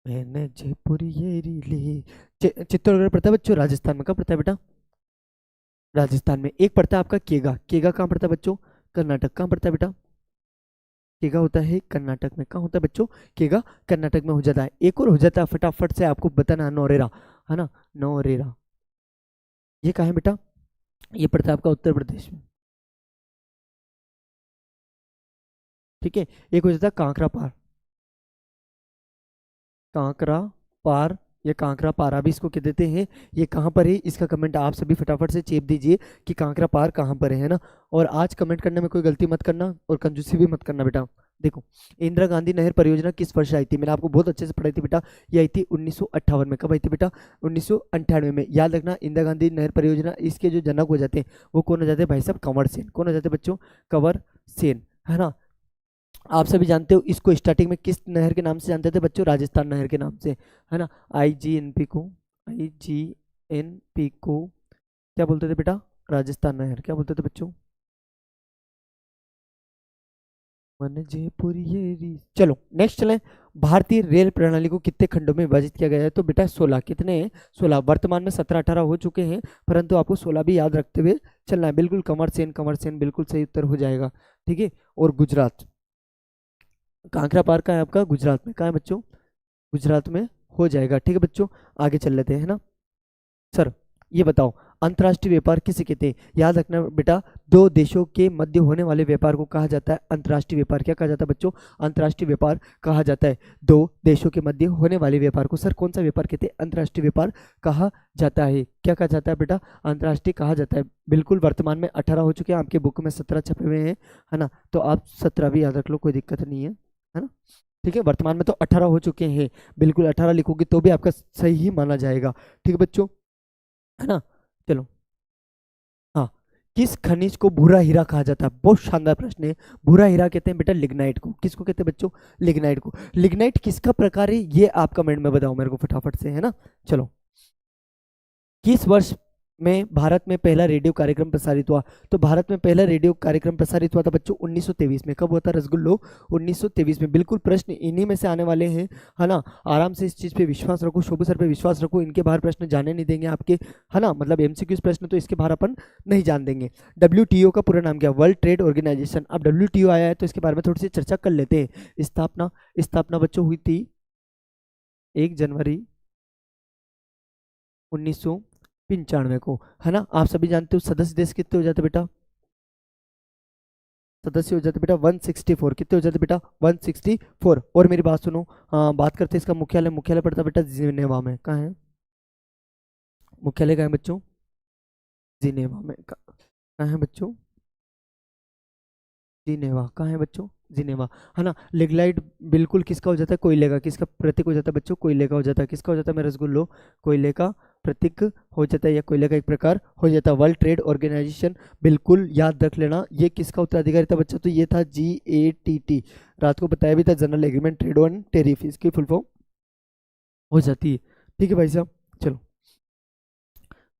Speaker 1: मैंने जयपुर ये री ली, चित्तौड़गढ़ पड़ता है बच्चों, राजस्थान में। कहाँ पड़ता है बेटा, राजस्थान में। एक पड़ता है आपका केगा, केगा कहाँ पड़ता है बच्चों, कर्नाटक। कहाँ पड़ता है बेटा, केगा होता है कर्नाटक में। कहाँ होता है बच्चों, केगा कर्नाटक में हो जाता है। एक और हो जाता है फटाफट से आपको बताना, नौरेरा, है ना, नौरेरा। ये कहाँ है बेटा, ये पड़ता है आपका उत्तर प्रदेश में। ठीक है। एक हो जाता है कांकरा पार, कांकरा पार, या कांकरा पारा भी इसको कह देते हैं। ये कहाँ पर है, इसका कमेंट आप सभी फटाफट से चेप दीजिए कि कांकरा पार कहाँ पर है ना। और आज कमेंट करने में कोई गलती मत करना और कंजूसी भी मत करना बेटा। देखो, इंदिरा गांधी नहर परियोजना किस वर्ष आई थी, मैंने आपको बहुत अच्छे से पढ़ाई थी बेटा। ये आई थी 1958 में। कब आई थी बेटा, 1998 में। याद रखना, इंदिरा गांधी नहर परियोजना, इसके जो जनक हो जाते हैं वो कौन हो जाते हैं भाई साहब, कंवर सेन। कौन हो जाते हैं बच्चों, कंवर सेन, है ना। आप सभी जानते हो इसको स्टार्टिंग में किस नहर के नाम से जानते थे बच्चों, राजस्थान नहर के नाम से, है ना। आईजीएनपी को, आईजीएनपी को क्या बोलते थे बेटा, राजस्थान नहर। क्या बोलते थे बच्चों, मन जयपुर ये री। चलो नेक्स्ट चलें। भारतीय रेल प्रणाली को कितने खंडों में विभाजित किया गया है, तो बेटा 16। कितने हैं, 16। वर्तमान में 17-18 हो चुके हैं, परंतु आपको 16 भी याद रखते हुए चलना है। बिल्कुल कंवर सेन, कंवर सेन बिल्कुल सही उत्तर हो जाएगा। ठीक है। और गुजरात, कांकरा पार का है आपका, गुजरात में। कहाँ है बच्चों, गुजरात में हो जाएगा। ठीक है बच्चों, आगे चल लेते हैं ना। सर ये बताओ, अंतर्राष्ट्रीय व्यापार किसे कहते हैं, याद रखना बेटा, दो देशों के मध्य होने वाले व्यापार को कहा जाता है अंतर्राष्ट्रीय व्यापार। क्या कहा जाता है बच्चों, अंतर्राष्ट्रीय व्यापार कहा जाता है। दो देशों के मध्य होने वाले व्यापार को सर कौन सा व्यापार कहते हैं, अंतर्राष्ट्रीय व्यापार कहा जाता है। क्या कहा जाता है बेटा, अंतर्राष्ट्रीय कहा जाता है। बिल्कुल, वर्तमान में 18 हो चुके हैं, आपके बुक में 17 छपे हुए हैं, है ना। तो आप 17 भी याद रख लो, कोई दिक्कत नहीं है ना। ठीक है, वर्तमान में तो 18 हो चुके हैं, बिल्कुल 18 लिखोगे तो भी आपका सही ही माना जाएगा। ठीक है बच्चों, है ना। चलो, हाँ, किस खनिज को भूरा हीरा कहा जाता है? बहुत शानदार प्रश्न है। भूरा हीरा कहते हैं बेटा लिग्नाइट को। किसको कहते हैं बच्चों? लिग्नाइट को। लिग्नाइट किसका प्रकार है ये आप कमेंट में बताओ मेरे को फटाफट से, है ना। चलो, किस वर्ष में भारत में पहला रेडियो कार्यक्रम प्रसारित हुआ? तो भारत में पहला रेडियो कार्यक्रम प्रसारित हुआ था बच्चों 1923 में। कब हुआ था रसगुल्लो? 1923 में। बिल्कुल प्रश्न इन्हीं में से आने वाले हैं, है ना। आराम से इस चीज पे विश्वास रखो, शोभू सर पे विश्वास रखो, इनके बाहर प्रश्न जाने नहीं देंगे आपके, है ना। मतलब एमसीक्यूज प्रश्न तो इसके बाहर अपन नहीं जान देंगे। WTO का पूरा नाम क्या? World Trade Organization. अब WTO आया है तो इसके बारे में थोड़ी सी चर्चा कर लेते हैं। स्थापना बच्चों हुई थी 1 जनवरी 1995 को, है ना। आप सभी जानते हो सदस्य देश कितने हो जाते बेटा? सदस्य हो जाते बेटा 164। कितने हो जाते बेटा? 164। और मेरी बात सुनो, बात करते हैं इसका मुख्यालय पड़ता बेटा जिनेवा में। कहाँ है मुख्यालय? कहाँ है बच्चों? जिनेवा में। कहाँ है बच्चों? जिनेवा। कहाँ है बच्चों? जिनेवा, है ना। लिग्नाइट बिल्कुल किसका हो जाता है? कोयले का। किसका प्रतीक हो जाता है बच्चों? कोयले का हो जाता है। किसका हो जाता है मेरे रसगुल्लो? कोयले का प्रतीक हो जाता है, या कोयले का एक प्रकार हो जाता है। वर्ल्ड ट्रेड ऑर्गेनाइजेशन बिल्कुल याद रख लेना। ये किसका उत्तराधिकारी था बच्चों? तो ये था GATT। रात को बताया भी था, general agreement trade on tariff, इसकी फुल फॉर्म हो जाती है। ठीक है भाई साहब। चलो,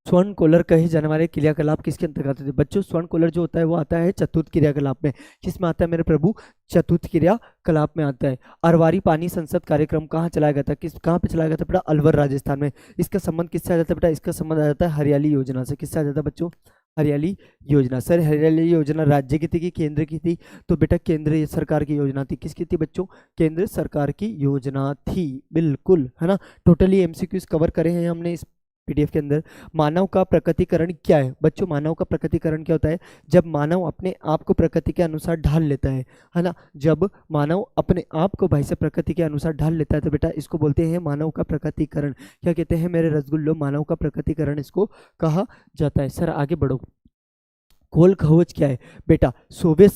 Speaker 1: स्वर्ण कोलर कहे जाने वाले क्रियाकलाप किसके अंतर्गत आते हैं बच्चों? स्वर्ण कोलर जो होता है वो आता है चतुर्थ क्रियाकलाप में। किस में आता है मेरे प्रभु? चतुर्थ क्रियाकलाप में आता है। अरवारी पानी संसद कार्यक्रम कहाँ चलाया गया था? कहाँ पे चलाया गया था बेटा? अलवर राजस्थान में। इसका संबंध किससे आ जाता है बेटा? इसका संबंध आ जाता है हरियाली योजना से। किससे आ जाता है बच्चों? हरियाली योजना। सर हरियाली योजना राज्य की थी कि केंद्र की थी? तो बेटा केंद्र सरकार की योजना थी। किसकी थी बच्चों? केंद्र सरकार की योजना थी, बिल्कुल, है ना। टोटली एमसीक्यूज कवर करे हैं हमने इस PDF के अंदर। मानव का प्रकटीकरण क्या है बच्चों? मानव का प्रकटीकरण क्या होता है? जब मानव अपने आप को प्रकृति के अनुसार ढाल लेता है ना। जब मानव अपने आप को भाई से प्रकृति के अनुसार ढाल लेता है तो बेटा इसको बोलते हैं मानव का प्रकटीकरण। क्या कहते हैं मेरे रसगुल्लो? मानव का प्रकटीकरण इसको कहा जाता है। सर आगे बढ़ो। कोल खवच क्या है बेटा? सोवियत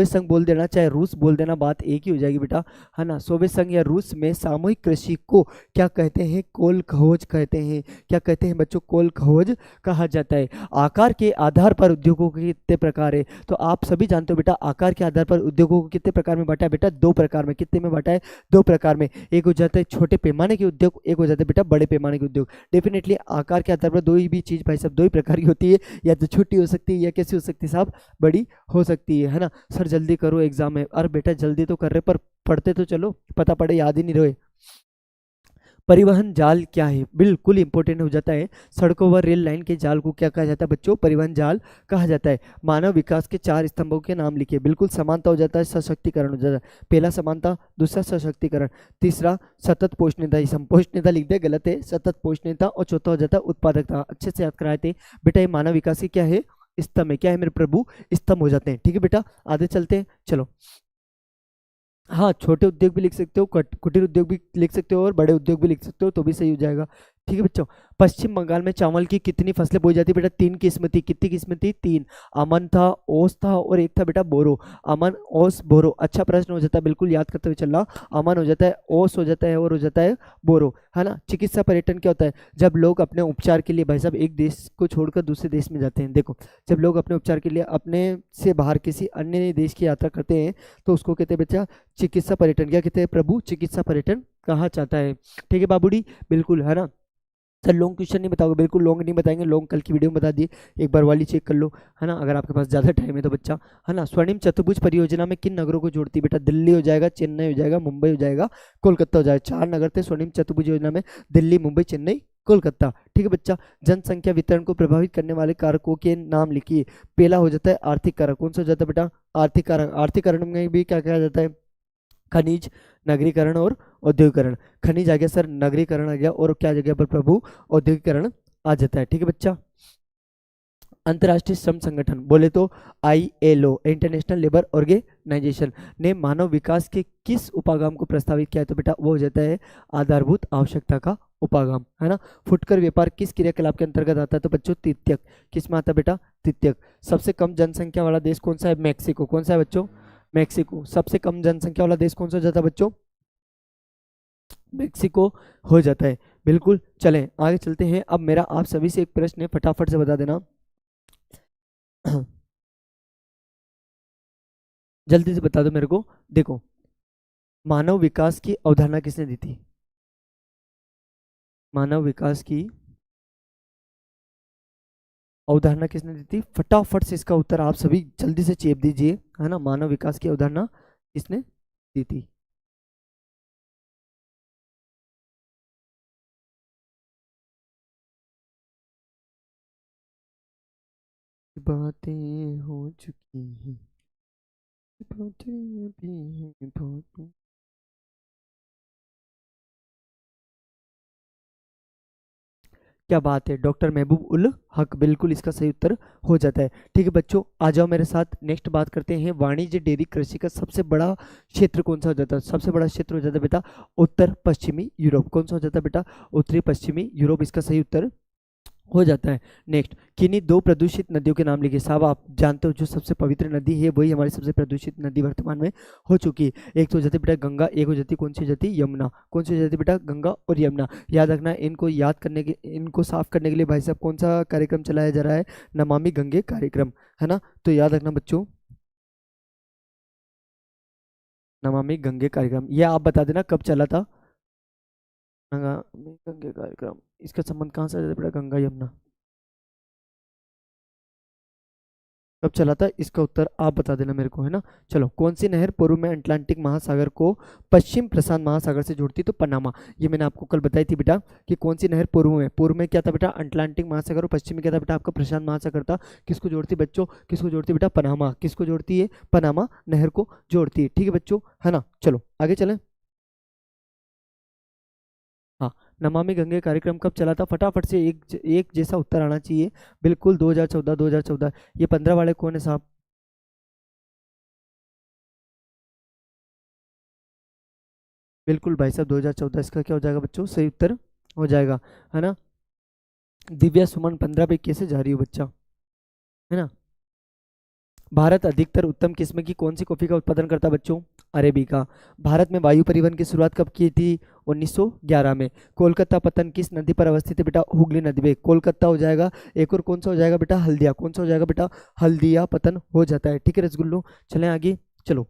Speaker 1: संघ बोल देना चाहे रूस बोल देना, बात एक ही हो जाएगी बेटा, है ना। सोवियत संघ या रूस में सामूहिक कृषि को क्या कहते हैं? कोल खवच कहते हैं। क्या कहते हैं बच्चों? कोल खवच कहा जाता है। आकार के आधार पर उद्योगों के कितने प्रकार है? तो आप सभी जानते हो बेटा आकार के आधार पर उद्योगों को कितने प्रकार में बांटा है बेटा? 2 प्रकार में। कितने में बांटा है? 2 प्रकार में। एक हो जाता है छोटे पैमाने के उद्योग, एक हो जाता है बेटा बड़े पैमाने के उद्योग। डेफिनेटली आकार के आधार पर दो ही भी चीज भाई साहब 2 ही प्रकार की होती है, या तो छोटी हो सकती है या कैसी हो सकती है साहब? बड़ी हो सकती है ना। सर जल्दी करो एग्जाम है। अरे बेटा जल्दी तो कर रहे पर पढ़ते तो चलो, पता पड़े याद ही नहीं रहे। परिवहन जाल क्या है? बिल्कुल इंपॉर्टेंट हो जाता है। सड़कों व रेल लाइन के जाल को क्या कहा जाता है बच्चों? परिवहन जाल कहा जाता है। मानव विकास के 4 स्तंभों के नाम लिखिए। बिल्कुल समानता हो जाता है, सशक्तिकरण हो जाता है। पहला समानता, दूसरा सशक्तिकरण, तीसरा सतत पोषणीयता। संपोषणीयता लिख दे, गलत है, सतत पोषणीयता। और चौथा हो जाता है उत्पादकता। अच्छे से याद कराए थे बेटा। ये मानव विकास की क्या है? स्तंभ है। क्या है मेरे प्रभु? स्तंभ हो जाते हैं। ठीक है बेटा, आगे चलते हैं। चलो, हाँ छोटे उद्योग भी लिख सकते हो, कुटीर उद्योग भी लिख सकते हो, और बड़े उद्योग भी लिख सकते हो तो भी सही हो जाएगा। ठीक है बच्चों। पश्चिम बंगाल में चावल की कितनी फसलें बोई जाती है बेटा? 3 किस्म थी। कितनी किस्म थी? 3। अमन था, ओस था, और एक था बेटा बोरो। अमन, ओस, बोरो। अच्छा प्रश्न हो जाता है, बिल्कुल याद करते हुए चलना। अमन हो जाता है, ओस हो जाता है, और हो जाता है बोरो, है ना। चिकित्सा पर्यटन क्या होता है? जब लोग अपने उपचार के लिए भाई साहब एक देश को छोड़कर दूसरे देश में जाते हैं। देखो, जब लोग अपने उपचार के लिए अपने से बाहर किसी अन्य देश की यात्रा करते हैं तो उसको कहते हैं बच्चा चिकित्सा पर्यटन। क्या कहते हैं प्रभु? चिकित्सा पर्यटन कहा जाता है। ठीक है बाबूडी, बिल्कुल, है ना। सर लॉन्ग क्वेश्चन नहीं बताओगे? बिल्कुल लॉन्ग नहीं बताएंगे, लॉन्ग कल की वीडियो में बता दिए, एक बार वाली चेक कर लो, है ना, अगर आपके पास ज़्यादा टाइम है तो बच्चा, है ना। स्वर्णिम चतुर्भुज परियोजना में किन नगरों को जोड़ती है बेटा? दिल्ली हो जाएगा, चेन्नई हो जाएगा, मुंबई हो जाएगा, कोलकाता हो जाएगा। 4 नगर थे स्वर्णिम चतुर्भुज योजना में, दिल्ली, मुंबई, चेन्नई, कोलकाता। ठीक है बच्चा। जनसंख्या वितरण को प्रभावित करने वाले कारकों के नाम लिखिए। पहला हो जाता है आर्थिक कारक। कौन सा हो जाता है बेटा? आर्थिक कारक। आर्थिक कारक में भी क्या कहा जाता है? खनिज, नगरीकरण और औद्योगिकरण। खनिज आ गया सर, नगरीकरण आ गया, और क्या जगह पर प्रभु? औद्योगिकरण आ जाता है। ठीक है बच्चा। अंतर्राष्ट्रीय श्रम संगठन बोले तो ILO, इंटरनेशनल लेबर ऑर्गेनाइजेशन, ने मानव विकास के किस उपागम को प्रस्तावित किया है? तो बेटा वो हो जाता है आधारभूत आवश्यकता का उपागम, है ना। फुटकर व्यापार किस क्रियाकलाप के अंतर्गत आता है? तो बच्चों तृतीयक। किस में आता है बेटा? तृतीयक। सबसे कम जनसंख्या वाला देश कौन सा है? मैक्सिको। कौन सा है बच्चों? मैक्सिको। सबसे कम जनसंख्या वाला देश कौन सा हो जाता है बच्चों? मैक्सिको हो जाता है, बिल्कुल। चलें आगे चलते हैं। अब मेरा आप सभी से एक प्रश्न है, फटाफट से बता देना। जल्दी से बता दो मेरे को। देखो, मानव विकास की अवधारणा किसने दी थी? मानव विकास की अवधारणा किसने दी थी? फटाफट से इसका उत्तर आप सभी जल्दी से चेप दीजिए, है ना। मानव विकास की अवधारणा किसने दी थी? बातें हो चुकी हैं, बातें अभी हैं बहुत। क्या बात है, डॉक्टर महबूब उल हक बिल्कुल इसका सही उत्तर हो जाता है। ठीक है बच्चों, आ जाओ मेरे साथ। नेक्स्ट बात करते हैं, वाणिज्य डेयरी कृषि का सबसे बड़ा क्षेत्र कौन सा हो जाता है? सबसे बड़ा क्षेत्र हो जाता है बेटा उत्तर पश्चिमी यूरोप। कौन सा हो जाता है बेटा? उत्तरी पश्चिमी यूरोप इसका सही उत्तर हो जाता है। नेक्स्ट, किन्हीं दो प्रदूषित नदियों के नाम लिखिए। साहब आप जानते हो जो सबसे पवित्र नदी है वही हमारी सबसे प्रदूषित नदी वर्तमान में हो चुकी है। एक तो हो जाती है बेटा गंगा, एक हो जाती है कौन सी हो जाती है? यमुना। कौन सी हो जाती है बेटा? गंगा और यमुना। याद रखना, इनको याद करने के, इनको साफ करने के लिए भाई साहब कौन सा कार्यक्रम चलाया जा रहा है? नमामि गंगे कार्यक्रम, है ना। तो याद रखना बच्चों, नमामि गंगे कार्यक्रम ये आप बता देना कब चला था। नमामि गंगे कार्यक्रम, इसका संबंध कहाँ से आ जाता है बेटा? गंगा यमुना कब चला था, इसका उत्तर आप बता देना मेरे को, है ना। चलो, कौन सी नहर पूर्व में अटलांटिक महासागर को पश्चिम प्रशांत महासागर से जोड़ती? तो पनामा। ये मैंने आपको कल बताई थी बेटा कि कौन सी नहर पूर्व में क्या था बेटा? अटलांटिक महासागर। और पश्चिम में क्या था बेटा? आपका प्रशांत महासागर था। किसको जोड़ती बच्चों? किसको जोड़ती बेटा? पनामा। किसको जोड़ती है? पनामा नहर को जोड़ती है। ठीक है बच्चों, है ना। चलो आगे चलें। हाँ, नमामि गंगे कार्यक्रम कब चला था? फटाफट से एक जैसा उत्तर आना चाहिए। बिल्कुल 2014, 2014। ये 15 वाले कौन है साहब? बिल्कुल भाई साहब 2014 इसका क्या हो जाएगा बच्चों? सही उत्तर हो जाएगा, है ना। दिव्या सुमन 15 पे कैसे जा रही हो बच्चा, है ना। भारत अधिकतर उत्तम किस्म की कौन सी कॉफी का उत्पादन करता है बच्चों? अरेबिका। भारत में वायु परिवहन की शुरुआत कब की थी? 1911 में। कोलकाता पतन किस नदी पर अवस्थित है बेटा? हुगली नदी पे। कोलकाता हो जाएगा। एक और कौन सा हो जाएगा बेटा? हल्दिया। कौन सा हो जाएगा बेटा? हल्दिया पतन हो जाता है। ठीक है रसगुल्लो, चलें आगे। चलो,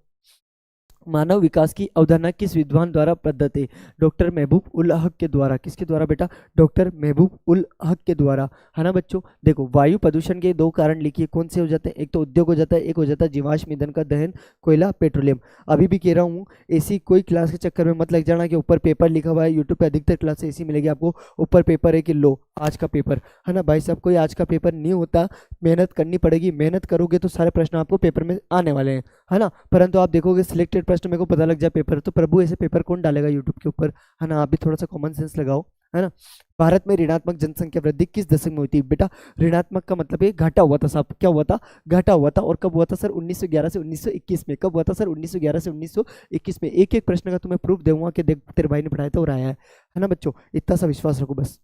Speaker 1: मानव विकास की अवधारणा किस विद्वान द्वारा प्रदत्त है? डॉक्टर महबूब उल हक के द्वारा। किसके द्वारा बेटा? डॉक्टर महबूब उल हक के द्वारा, है ना बच्चों। देखो, वायु प्रदूषण के दो कारण लिखिए, कौन से हो जाते हैं? एक तो उद्योग हो जाता है, एक हो जाता है जीवाश्म ईंधन का दहन, कोयला, पेट्रोलियम। अभी भी कह रहा हूँ, ऐसी कोई क्लास के चक्कर में मत लग जाना कि ऊपर पेपर लिखा हुआ है। यूट्यूब पे अधिकतर क्लास ऐसी मिलेगी आपको, ऊपर पेपर है कि लो आज का पेपर, है ना भाई साहब। कोई आज का पेपर नहीं होता, मेहनत करनी पड़ेगी। मेहनत करोगे तो सारे प्रश्न आपको पेपर में आने वाले हैं, है ना। परंतु आप देखोगे सिलेक्टेड प्रश्न मेरे को पता लग जाए पेपर, तो प्रभु ऐसे पेपर कौन डालेगा यूट्यूब के ऊपर, है ना। आप भी थोड़ा सा कॉमन सेंस लगाओ, है ना। भारत में ऋणात्मक जनसंख्या वृद्धि किस दशक में हुई थी बेटा? ऋणात्मक का मतलब है घाटा हुआ था साहब। क्या हुआ था? घाटा हुआ था। और कब हुआ था सर? 1911 से 1921 में। कब हुआ था सर? 1911 से 1921 में। एक एक प्रश्न का तुम्हें प्रूफ दूंगा कि देख तेरे भाई ने पढ़ाया था और आया है ना बच्चों। इतना सा विश्वास रखो बस।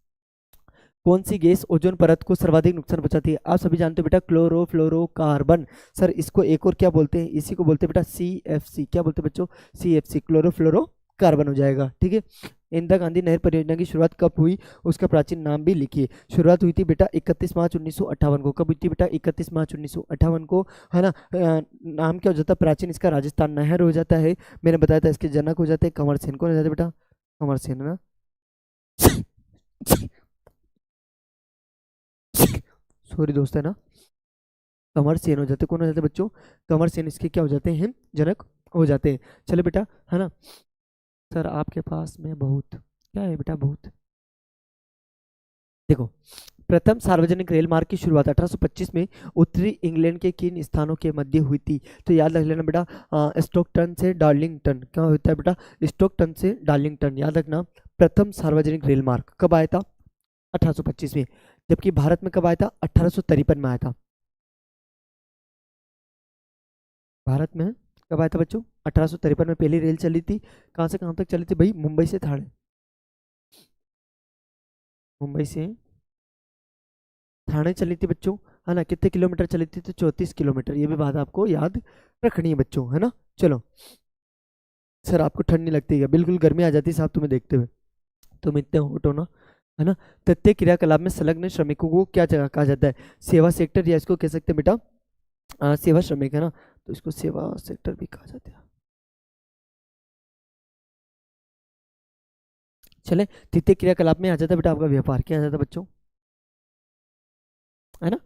Speaker 1: कौन सी गैस ओजोन परत को सर्वाधिक नुकसान पहुंचाती है? आप सभी जानते हो बेटा, क्लोरोफ्लोरोकार्बन। सर इसको एक और क्या बोलते हैं? इसी को बोलते हैं बेटा CFC। क्या बोलते हैं बच्चों? CFC, क्लोरोफ्लोरोकार्बन हो जाएगा। ठीक है। इंदिरा गांधी नहर परियोजना की शुरुआत कब हुई? उसका प्राचीन नाम भी लिखिए। शुरुआत हुई थी बेटा 31 मार्च 1958 को। कब हुई थी बेटा? 31 मार्च 1958 को, है ना। नाम क्या हो जाता है प्राचीन इसका? राजस्थान नहर हो जाता है। मैंने बताया था इसके जनक हो जाते हैं कंवर सेन। कौन हो जाते हैं बेटा? कंवर सेन, है ना। सॉरी दोस्त, है ना। कंवर सेन हो जाते। कौन हो जाते बच्चों? कंवर सेन इसके क्या हो जाते हैं? जनक हो जाते हैं। चलो बेटा, है ना। सर आपके पास में बहुत क्या है बेटा? बहुत। देखो, प्रथम सार्वजनिक रेल मार्ग की शुरुआत 1825 में उत्तरी इंग्लैंड के किन स्थानों के मध्य हुई थी? तो याद रख लेना बेटा, स्टोकटन से डार्लिंगटन। क्या होता है बेटा? स्टोकटन से डार्लिंगटन, याद रखना। प्रथम सार्वजनिक रेल मार्ग कब आया था? 1825 में। जबकि भारत में कब आया था? 1853 में आया था। भारत में कब आया था बच्चों? 1853 में पहली रेल चली थी। कहाँ से कहाँ तक चली थी भाई? मुंबई से ठाणे। मुंबई से ठाणे चली थी बच्चों, है ना। कितने किलोमीटर चली थी? तो 34 किलोमीटर। ये भी बात आपको याद रखनी है बच्चों, है ना। चलो, सर आपको ठंड नहीं लगती है? बिल्कुल गर्मी आ जाती है साहब तुम्हें देखते हुए, तुम इतने होट हो ना, है ना। तथ्य क्रियाकलाप में संलग्न श्रमिकों को क्या जगह कहा जाता है? सेवा सेक्टर, या इसको कह सकते हैं बेटा सेवा श्रमिक है ना, तो इसको सेवा सेक्टर भी कहा जाता है। चले, तृतीय क्रियाकलाप में आ जाता है बेटा आपका व्यापार, क्या आ जाता है बच्चों, है ना।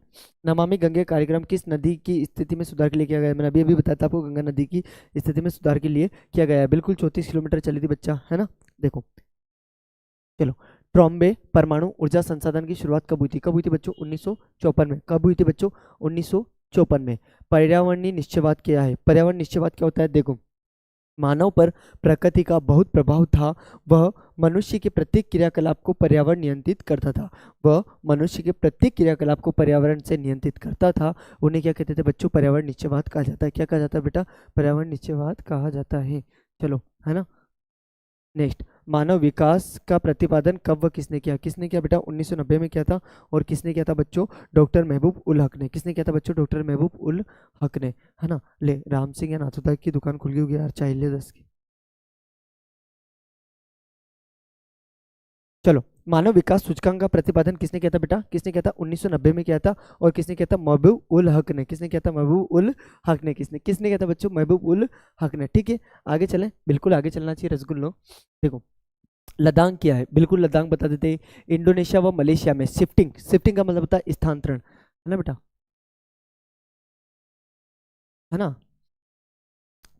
Speaker 1: नमामि गंगे कार्यक्रम किस नदी की स्थिति में सुधार के लिए किया गया है? मैंने अभी अभी बताया था आपको, गंगा नदी की स्थिति में सुधार के लिए किया गया है। बिल्कुल 34 किलोमीटर चली थी बच्चा, है ना। देखो, चलो, ट्रॉम्बे परमाणु ऊर्जा संसाधन की शुरुआत कब हुई थी? कब हुई थी बच्चों? 1954 में। कब हुई थी बच्चों? 1954 में। पर्यावरणीय निश्चयवाद क्या है? पर्यावरण निश्चयवाद क्या होता है? देखो, मानव पर प्रकृति का बहुत प्रभाव था। वह मनुष्य के प्रत्येक क्रियाकलाप को पर्यावरण नियंत्रित करता था। वह मनुष्य के प्रत्येक क्रियाकलाप को पर्यावरण से नियंत्रित करता था। उन्हें क्या कहते थे बच्चों? पर्यावरण निश्चयवाद कहा जाता है। क्या कहा जाता है बेटा? पर्यावरण निश्चयवाद कहा जाता है। चलो, है ना। नेक्स्ट, मानव विकास का प्रतिपादन कब व किसने किया? किसने किया बेटा? 1990 में किया था। और किसने किया था बच्चों? डॉक्टर महबूब उल हक ने। किसने किया था बच्चों? डॉक्टर महबूब उल हक ने, है ना। ले, राम सिंह या नाथुदा की दुकान खुल गई होगी यार, चाय ले 10 की। चलो, मानव विकास सूचकांक का प्रतिपादन किसने किया था बेटा? किसने किया था? 1990 में किया था। और किसने किया था? महबूब उल हक ने। किसने किया था? महबूब उल हक ने। किसने किसने किया था बच्चों? महबूब उल हक ने। ठीक है, आगे चलें, बिल्कुल आगे चलना चाहिए रसगुल्लो। देखो, लद्दाख क्या है? बिल्कुल लद्दाख बता देते हैं। इंडोनेशिया व मलेशिया में शिफ्टिंग, शिफ्टिंग का मतलब होता है स्थानांतरण, है ना बेटा, है ना।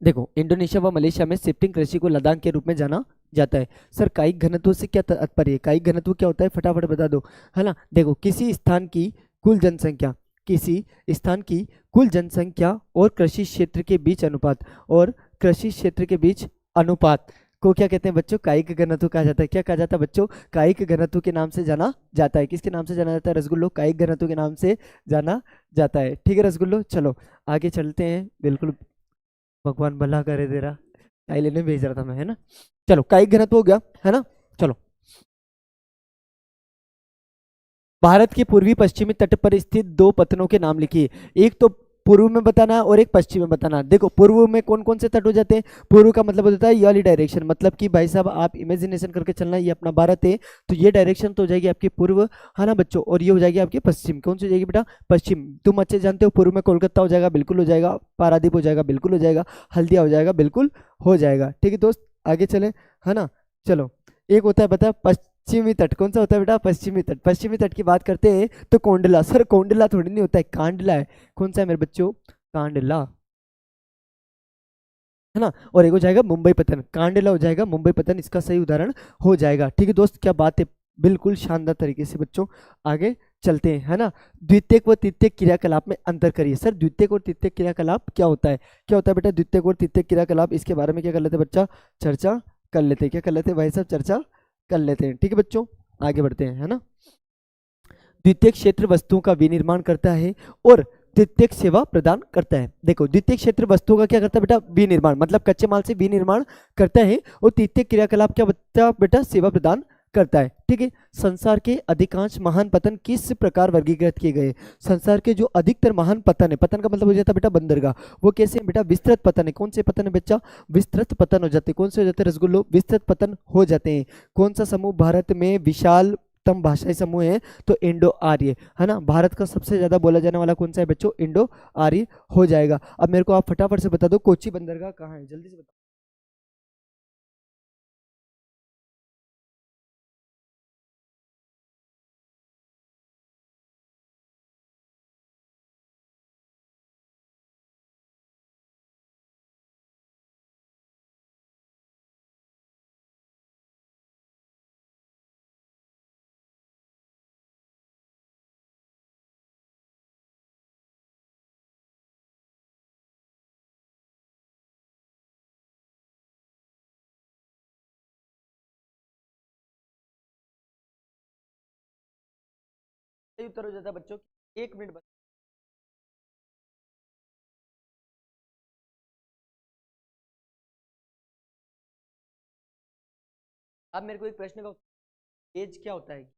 Speaker 1: देखो, इंडोनेशिया व मलेशिया में शिफ्टिंग कृषि को लद्दाख के रूप में जाना जाता है। सर, कायिक घनत्व से क्या तात्पर्य है? कायिक घनत्व क्या होता है? फटाफट बता दो, है ना। देखो, किसी स्थान की कुल जनसंख्या, किसी स्थान की कुल जनसंख्या और कृषि क्षेत्र के बीच अनुपात, और कृषि क्षेत्र के बीच अनुपात को क्या कहते हैं बच्चों? कायिक घनत्व कहा जाता है। क्या कहा जाता है बच्चों? कायिक घनत्व के नाम से जाना जाता है। किसके नाम से जाना जाता है रसगुल्लो? कायिक घनत्व के नाम से जाना जाता है। ठीक है रसगुल्लो, चलो आगे चलते हैं। बिल्कुल, भगवान भला करे तेरा, टाई लेने भेज रहा था मैं, है ना। चलो, कायिक घनत्व हो गया, है ना। चलो, भारत के पूर्वी पश्चिमी तट पर स्थित दो पत्तनों के नाम लिखिए। एक तो पूर्व में बताना है और एक पश्चिम में बताना है। देखो, पूर्व में कौन कौन से तट हो जाते हैं? पूर्व का मतलब होता है ये वाली डायरेक्शन, मतलब कि भाई साहब आप इमेजिनेशन करके चलना, ये अपना भारत है, तो ये डायरेक्शन तो हो जाएगी आपकी पूर्व, है ना बच्चों। और ये हो जाएगी आपकी पश्चिम। कौन सी हो जाएगी बेटा? पश्चिम। तुम अच्छे जानते हो, पूर्व में कोलकाता हो जाएगा, बिल्कुल हो जाएगा। पारादीप हो जाएगा, बिल्कुल हो जाएगा। हल्दिया हो जाएगा, बिल्कुल हो जाएगा। ठीक है दोस्त, आगे चले, है ना। चलो, एक होता है बता, पश्चिमी तट। कौन सा होता है बेटा? पश्चिमी तट। पश्चिमी तट की बात करते हैं तो कोंडला। सर, कोंडला थोड़ी नहीं होता है, कांडला है। कौन सा है मेरे बच्चों? कांडला, है ना। और एक हो जाएगा मुंबई पतन, कांडला हो जाएगा, मुंबई पतन इसका सही उदाहरण हो जाएगा। ठीक है दोस्त, क्या बात है, बिल्कुल शानदार तरीके से बच्चों। आगे चलते हैं, है ना। द्वितीयक व तृतीयक क्रियाकलाप में अंतर करिए। सर, द्वितीयक और तृतीयक क्रियाकलाप क्या होता है? क्या होता है बेटा द्वितीयक और तृतीयक क्रियाकलाप? इसके बारे में क्या कर लेते हैं बच्चा? चर्चा कर लेते हैं। क्या कर लेते हैं भाई साहब? चर्चा कर लेते हैं। ठीक है बच्चों, आगे बढ़ते हैं, है ना। द्वितीयक क्षेत्र वस्तुओं का विनिर्माण करता है और तृतीयक सेवा प्रदान करता है। देखो, द्वितीयक क्षेत्र वस्तुओं का क्या करता है बेटा? विनिर्माण, मतलब कच्चे माल से विनिर्माण करता है। और तृतीयक क्रियाकलाप क्या बता बेटा? सेवा प्रदान करता है। ठीक है, संसार के अधिकांश महान पतन किस प्रकार वर्गीकृत किए गए? संसार के जो अधिकतर महान पतन है, पतन का मतलब हो जाता है बेटा बंदरगाह, वो कैसे है बेटा? विस्तृत पतन है। कौन से पतन है बच्चा? विस्तृत पतन हो जाते हैं। कौन से हो जाते हैं रसगुल्लो? विस्तृत पतन हो जाते हैं। कौन सा समूह भारत में विशाल तम भाषाई समूह है? तो इंडो आर्य, है ना। भारत का सबसे ज्यादा बोला जाने वाला कौन सा है बच्चों? इंडो आर्य हो जाएगा। अब मेरे को आप फटाफट से बता दो, कोची बंदरगाह कहाँ है? जल्दी से बता। सही उत्तर हो जाता है बच्चों, 1 मिनट बता। अब मेरे को एक प्रश्न का, एज क्या होता है?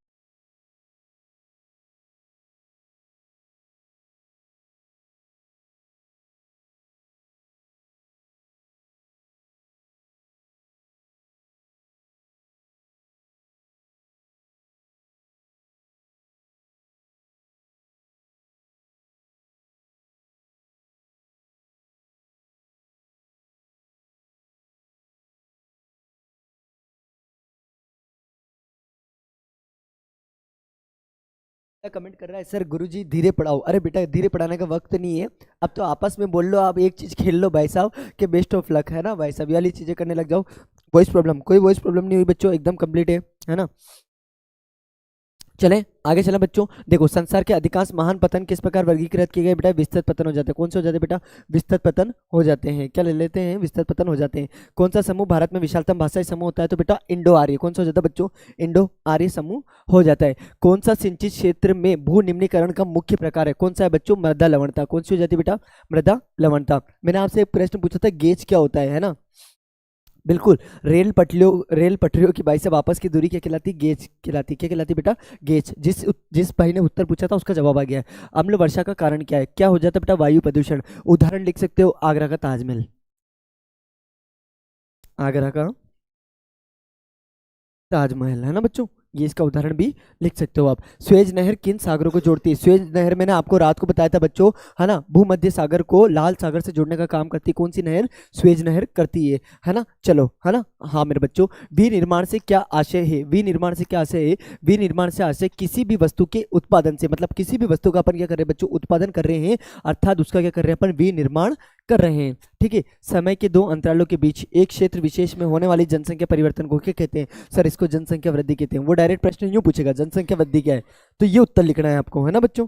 Speaker 1: कमेंट कर रहा है सर गुरुजी धीरे पढ़ाओ। अरे बेटा धीरे पढ़ाने का वक्त नहीं है, अब तो आपस में बोल लो, आप एक चीज खेल लो भाई साहब कि बेस्ट ऑफ लक, है ना भाई साहब, ये वाली चीजें करने लग जाओ। वॉइस प्रॉब्लम, कोई वॉइस प्रॉब्लम नहीं हुई बच्चों, एकदम कंप्लीट है ना। चलें आगे चलें बच्चों। देखो संसार के अधिकांश महान पतन किस प्रकार वर्गीकृत किए गए बेटा? विस्तृत पतन हो जाते हैं। कौन से हो जाते हैं बेटा? विस्तृत पतन हो जाते हैं। क्या ले लेते हैं? विस्तृत पतन हो जाते हैं। कौन सा समूह भारत में विशालतम भाषाई समूह होता है? तो बेटा इंडो आर्य। कौन सा हो जाता है बच्चों? इंडो आर्य समूह हो जाता है। कौन सा सिंचित क्षेत्र में भू निम्नीकरण का मुख्य प्रकार है? कौन सा है बच्चों? मृदा लवणता। कौन सी हो जाती है बेटा? मृदा लवणता। मैंने आपसे एक प्रश्न पूछा था गेज क्या होता है ना? बिल्कुल। रेल पटरियों की भाई साहब आपस की दूरी क्या कहलाती? गेज कहलाती। क्या कहलाती बेटा? गेज। जिस भाई ने उत्तर पूछा था उसका जवाब आ गया है। अम्ल वर्षा का कारण क्या है? क्या हो जाता है बेटा? वायु प्रदूषण। उदाहरण लिख सकते हो आगरा का ताजमहल। आगरा का ताजमहल, है ना बच्चों, ये इसका उदाहरण भी लिख सकते हो आप। स्वेज नहर किन सागरों को जोड़ती है? स्वेज नहर मैंने आपको रात को बताया था बच्चों, है ना, भूमध्य सागर को लाल सागर से जोड़ने का काम करती है। कौन सी नहर? स्वेज नहर करती है ना। चलो, है ना। हाँ मेरे बच्चों, विनिर्माण से क्या आशय है? विनिर्माण से क्या आशय है? विनिर्माण से आशय किसी भी वस्तु के उत्पादन से, मतलब किसी भी वस्तु का अपन क्या कर रहे हैं बच्चों? उत्पादन कर रहे हैं, अर्थात उसका क्या कर रहे हैं अपन? विनिर्माण कर रहे हैं। ठीक है। समय के दो अंतरालों के बीच एक क्षेत्र विशेष में होने वाली जनसंख्या परिवर्तन को क्या कहते हैं? सर इसको जनसंख्या वृद्धि कहते हैं। वो डायरेक्ट प्रश्न यूं पूछेगा जनसंख्या वृद्धि क्या है, तो ये उत्तर लिखना है आपको, है ना बच्चों।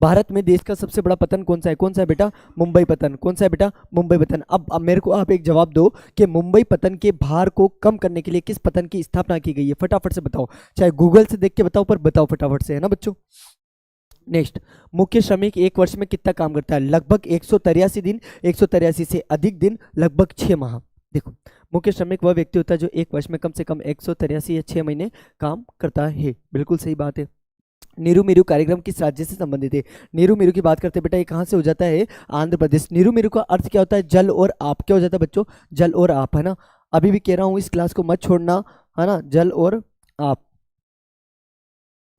Speaker 1: भारत में देश का सबसे बड़ा पतन कौन सा है? कौन सा है बेटा? मुंबई पतन। कौन सा है बेटा? मुंबई पतन। अब मेरे को आप एक जवाब दो कि मुंबई पतन के भार को कम करने के लिए किस पतन की स्थापना की गई है? फटाफट से बताओ, चाहे गूगल से देख के बताओ पर बताओ फटाफट से, है ना बच्चों। नेक्स्ट, मुख्य श्रमिक एक वर्ष में कितना काम करता है? लगभग 183 दिन, 183 से अधिक दिन, लगभग 6 माह। देखो, मुख्य श्रमिक वह व्यक्ति होता है जो एक वर्ष में कम से कम 183 या 6 महीने काम करता है। बिल्कुल सही बात है। नीरू मीरू कार्यक्रम किस राज्य से संबंधित है? नीरू मीरू की बात करते हैं बेटा, ये कहाँ से हो जाता है? आंध्र प्रदेश। नीरू मीरू का अर्थ क्या होता है? जल और आप। क्या हो जाता है बच्चों? जल और आप, है ना। अभी भी कह रहा हूँ इस क्लास को मत छोड़ना, है ना। जल और आप,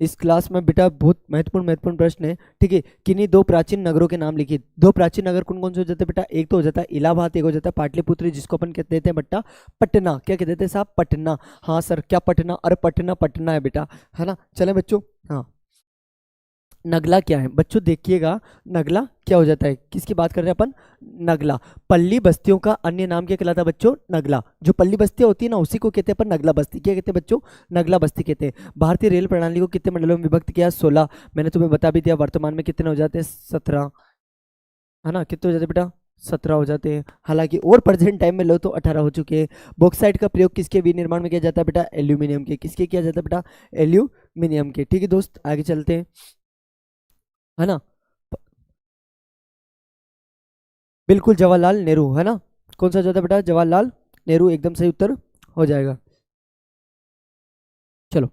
Speaker 1: इस क्लास में बेटा बहुत महत्वपूर्ण महत्वपूर्ण प्रश्न है। ठीक है। किन्हीं दो प्राचीन नगरों के नाम लिखिए। दो प्राचीन नगर कौन कौन से हो जाते हैं बेटा? एक तो हो जाता है इलाहाबाद, एक हो जाता है पाटलिपुत्र, जिसको अपन कहते देते हैं बट्टा पटना। क्या कहते थे साहब? पटना। हाँ सर, क्या पटना? अरे पटना पटना है बेटा, है ना। चले बच्चों। हाँ, नगला क्या है बच्चों? देखिएगा, नगला क्या हो जाता है? किसकी बात कर रहे हैं अपन? नगला। पल्ली बस्तियों का अन्य नाम क्या कहलाता है बच्चों? नगला। जो पल्ली बस्तियां होती है ना, उसी को कहते हैं अपन नगला बस्ती। क्या कहते हैं बच्चों? नगला बस्ती कहते हैं। भारतीय रेल प्रणाली को कितने मंडलों में विभक्त किया? 16। मैंने तुम्हें बता भी दिया, वर्तमान में कितने हो जाते हैं? 17, है ना। कितने हो जाते हैं बेटा? 17 हो जाते हैं। हालांकि और प्रेजेंट टाइम में लो तो 18 हो चुके हैं। बॉक्साइट का प्रयोग किसके विनिर्माण में किया जाता है बेटा? एल्यूमिनियम के। किसके किया जाता है बेटा? एल्यूमिनियम के। ठीक है दोस्त, आगे चलते हैं, है ना। बिल्कुल जवाहरलाल नेहरू, है ना। कौन सा जाता है बेटा? जवाहरलाल नेहरू, एकदम सही उत्तर हो जाएगा। चलो,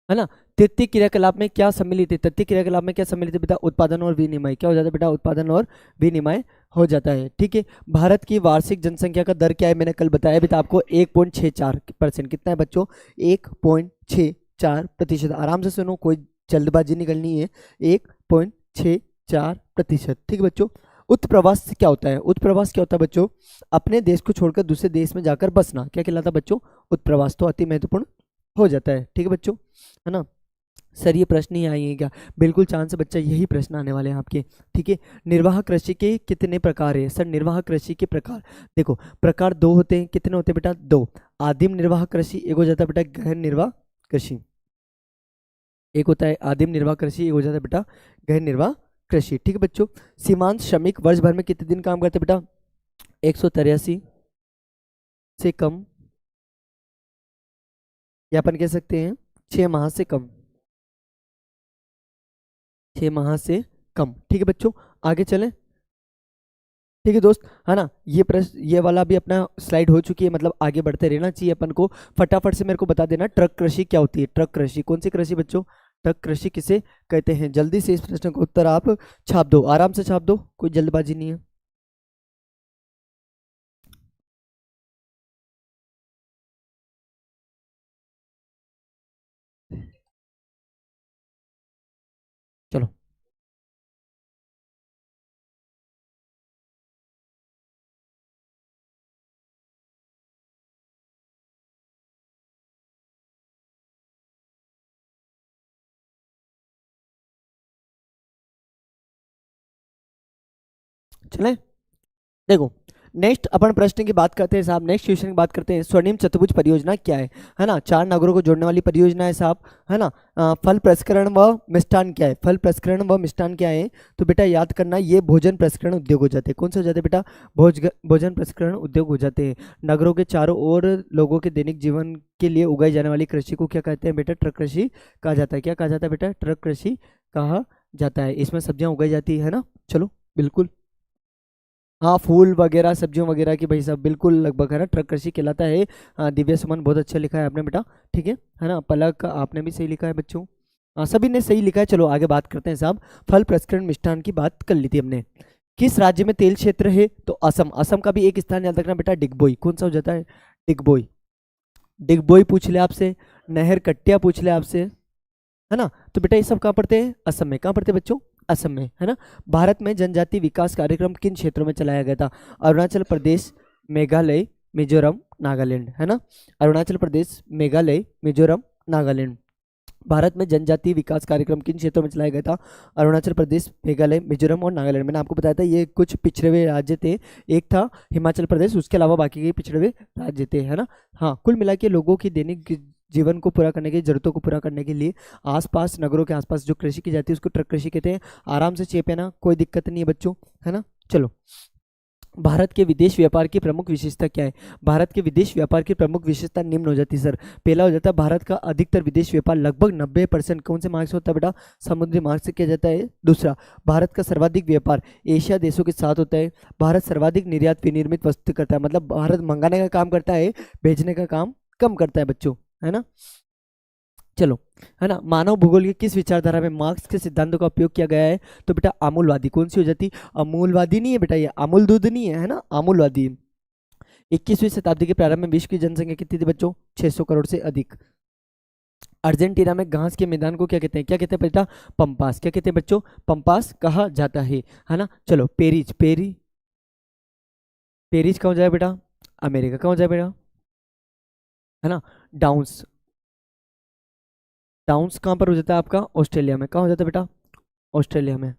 Speaker 1: है ना। तृतीय क्रियाकलाप में क्या सम्मिलित है? तृतीय क्रियाकलाप में क्या सम्मिलित है बेटा? उत्पादन और विनिमय। क्या हो जाता है बेटा? उत्पादन और विनिमय हो जाता है। ठीक है। भारत की वार्षिक जनसंख्या का दर क्या है? मैंने कल बताया भी था आपको, 1.64%। कितना है बच्चों? 1.64%। आराम से सुनो, कोई जल्दबाजी नहीं करनी है। 1.64%। ठीक है बच्चों। उत्प्रवास क्या होता है? उत्प्रवास क्या होता है बच्चों? अपने देश को छोड़कर दूसरे देश में जाकर बसना। क्या कहलाता है बच्चों? उत्प्रवास। तो अति महत्वपूर्ण हो जाता है। ठीक है बच्चों, है ना। सर ये प्रश्न ही आएगा, बिल्कुल चांस है बच्चा, यही प्रश्न आने वाले हैं आपके। ठीक है। निर्वाह कृषि के कितने प्रकार है? सर निर्वाह कृषि के प्रकार, देखो प्रकार दो होते हैं। कितने होते हैं बेटा? दो। आदिम निर्वाह कृषि, एक हो जाता है बेटा गहन निर्वाह कृषि। एक होता है आदिम निर्वाह कृषि, एक हो जाता है बेटा गहन निर्वाह कृषि। ठीक है बच्चों। सीमांत श्रमिक वर्ष भर में कितने दिन काम करते हैं बेटा? 183 से कम, या अपन कह सकते हैं 6 माह से कम। 6 माह से कम। ठीक है बच्चों, आगे चलें। ठीक है दोस्त, है ना। ये प्रश्न, ये वाला भी अपना स्लाइड हो चुकी है, मतलब आगे बढ़ते रहना चाहिए अपन को। फटाफट से मेरे को बता देना, ट्रक कृषि क्या होती है? ट्रक कृषि, कौन सी कृषि बच्चों? ट्रक कृषि किसे कहते हैं? जल्दी से इस प्रश्न का उत्तर आप छाप दो, आराम से छाप दो, कोई जल्दबाजी नहीं है। चलो। चलें, देखो नेक्स्ट अपन प्रश्न की बात करते हैं साहब, नेक्स्ट क्वेश्चन की बात करते हैं। स्वर्णिम चतुर्भुज परियोजना क्या है ना, 4 नगरों को जोड़ने वाली परियोजना है साहब, है ना। फल प्रसंस्करण व मिष्टान क्या है, फल प्रसंस्करण व मिष्टान क्या है, तो बेटा याद करना ये भोजन प्रसंस्करण उद्योग हो जाते हैं। कौन से हो जाते हैं बेटा, भोजन प्रसंस्करण उद्योग हो जाते हैं। नगरों के चारों ओर लोगों के दैनिक जीवन के लिए उगाई जाने वाली कृषि को क्या कहते हैं बेटा, ट्रक कृषि कहा जाता है। क्या कहा जाता है बेटा, ट्रक कृषि कहा जाता है। इसमें सब्जियां उगाई जाती है ना, चलो बिल्कुल, हाँ फूल वगैरह सब्जियों वगैरह की भाई साहब बिल्कुल लगभग, है ना, ट्रक कृषि कहलाता है। दिव्य सुमन बहुत अच्छा लिखा है आपने बेटा, ठीक है ना। पलक आपने भी सही लिखा है बच्चों, सभी ने सही लिखा है। चलो आगे बात करते हैं साहब, फल प्रसंस्करण मिष्ठान की बात कर ली थी हमने। किस राज्य में तेल क्षेत्र है, तो असम, असम का भी एक स्थान याद रखना बेटा, डिगबोई। कौन सा हो जाता है, डिगबोई, डिगबोई पूछ ले आपसे, नहर कट्टिया पूछ ले आपसे, है ना। तो बेटा ये सब कहाँ पढ़ते हैं, असम में। कहाँ पढ़ते हैं बच्चों, असम में, है ना। भारत में जनजाति विकास कार्यक्रम किन क्षेत्रों में चलाया गया था, अरुणाचल प्रदेश, मेघालय, मिजोरम, नागालैंड, है ना। अरुणाचल प्रदेश, मेघालय, मिजोरम, नागालैंड। भारत में जनजाति विकास कार्यक्रम किन क्षेत्रों में चलाया गया था, अरुणाचल प्रदेश, मेघालय, मिजोरम और नागालैंड। मैंने आपको बताया था ये कुछ पिछड़े हुए राज्य थे, एक था हिमाचल प्रदेश, उसके अलावा बाकी के पिछड़े हुए राज्य थे, है ना। हाँ, कुल मिला के लोगों की दैनिक जीवन को पूरा करने की जरूरतों को पूरा करने के लिए आसपास नगरों के आसपास जो कृषि की जाती है उसको ट्रक कृषि कहते हैं। आराम से चेप है ना, कोई दिक्कत नहीं है बच्चों, है ना। चलो, भारत के विदेश व्यापार की प्रमुख विशेषता क्या है, भारत के विदेश व्यापार की प्रमुख विशेषता निम्न हो जाती है सर। पहला हो जाता है भारत का अधिकतर विदेश व्यापार लगभग 90% कौन से मार्ग से होता है बेटा, समुद्री मार्ग से किया जाता है। दूसरा, भारत का सर्वाधिक व्यापार एशिया देशों के साथ होता है। भारत सर्वाधिक निर्यात विनिर्मित वस्तु करता है, मतलब भारत मंगाने का काम करता है, भेजने का काम कम करता है बच्चों, है ना। चलो, है ना। मानव भूगोल की किस विचारधारा में मार्क्स के सिद्धांतों का उपयोग किया गया है, तो बेटा आमूलवादी। कौन सी हो जाती, अमूलवादी नहीं है बेटा, ये अमूल दूध नहीं है, है ना, आमूलवादी। 21वीं शताब्दी के प्रारंभ में विश्व की जनसंख्या कितनी थी बच्चों, 600 करोड़ से अधिक। अर्जेंटीना में घास के मैदान को क्या कहते हैं, क्या कहते हैं बेटा, पंपास। क्या कहते हैं बच्चों, पंपास कहा जाता है ना। चलो, पेरिस, पेरिस कहाँ हो जाए बेटा, अमेरिका कहाँ हो जाए बेटा, है ना। डाउन्स, डाउन्स कहाँ पर हो जाता है आपका, ऑस्ट्रेलिया में। कहाँ हो जाता है बेटा, ऑस्ट्रेलिया में।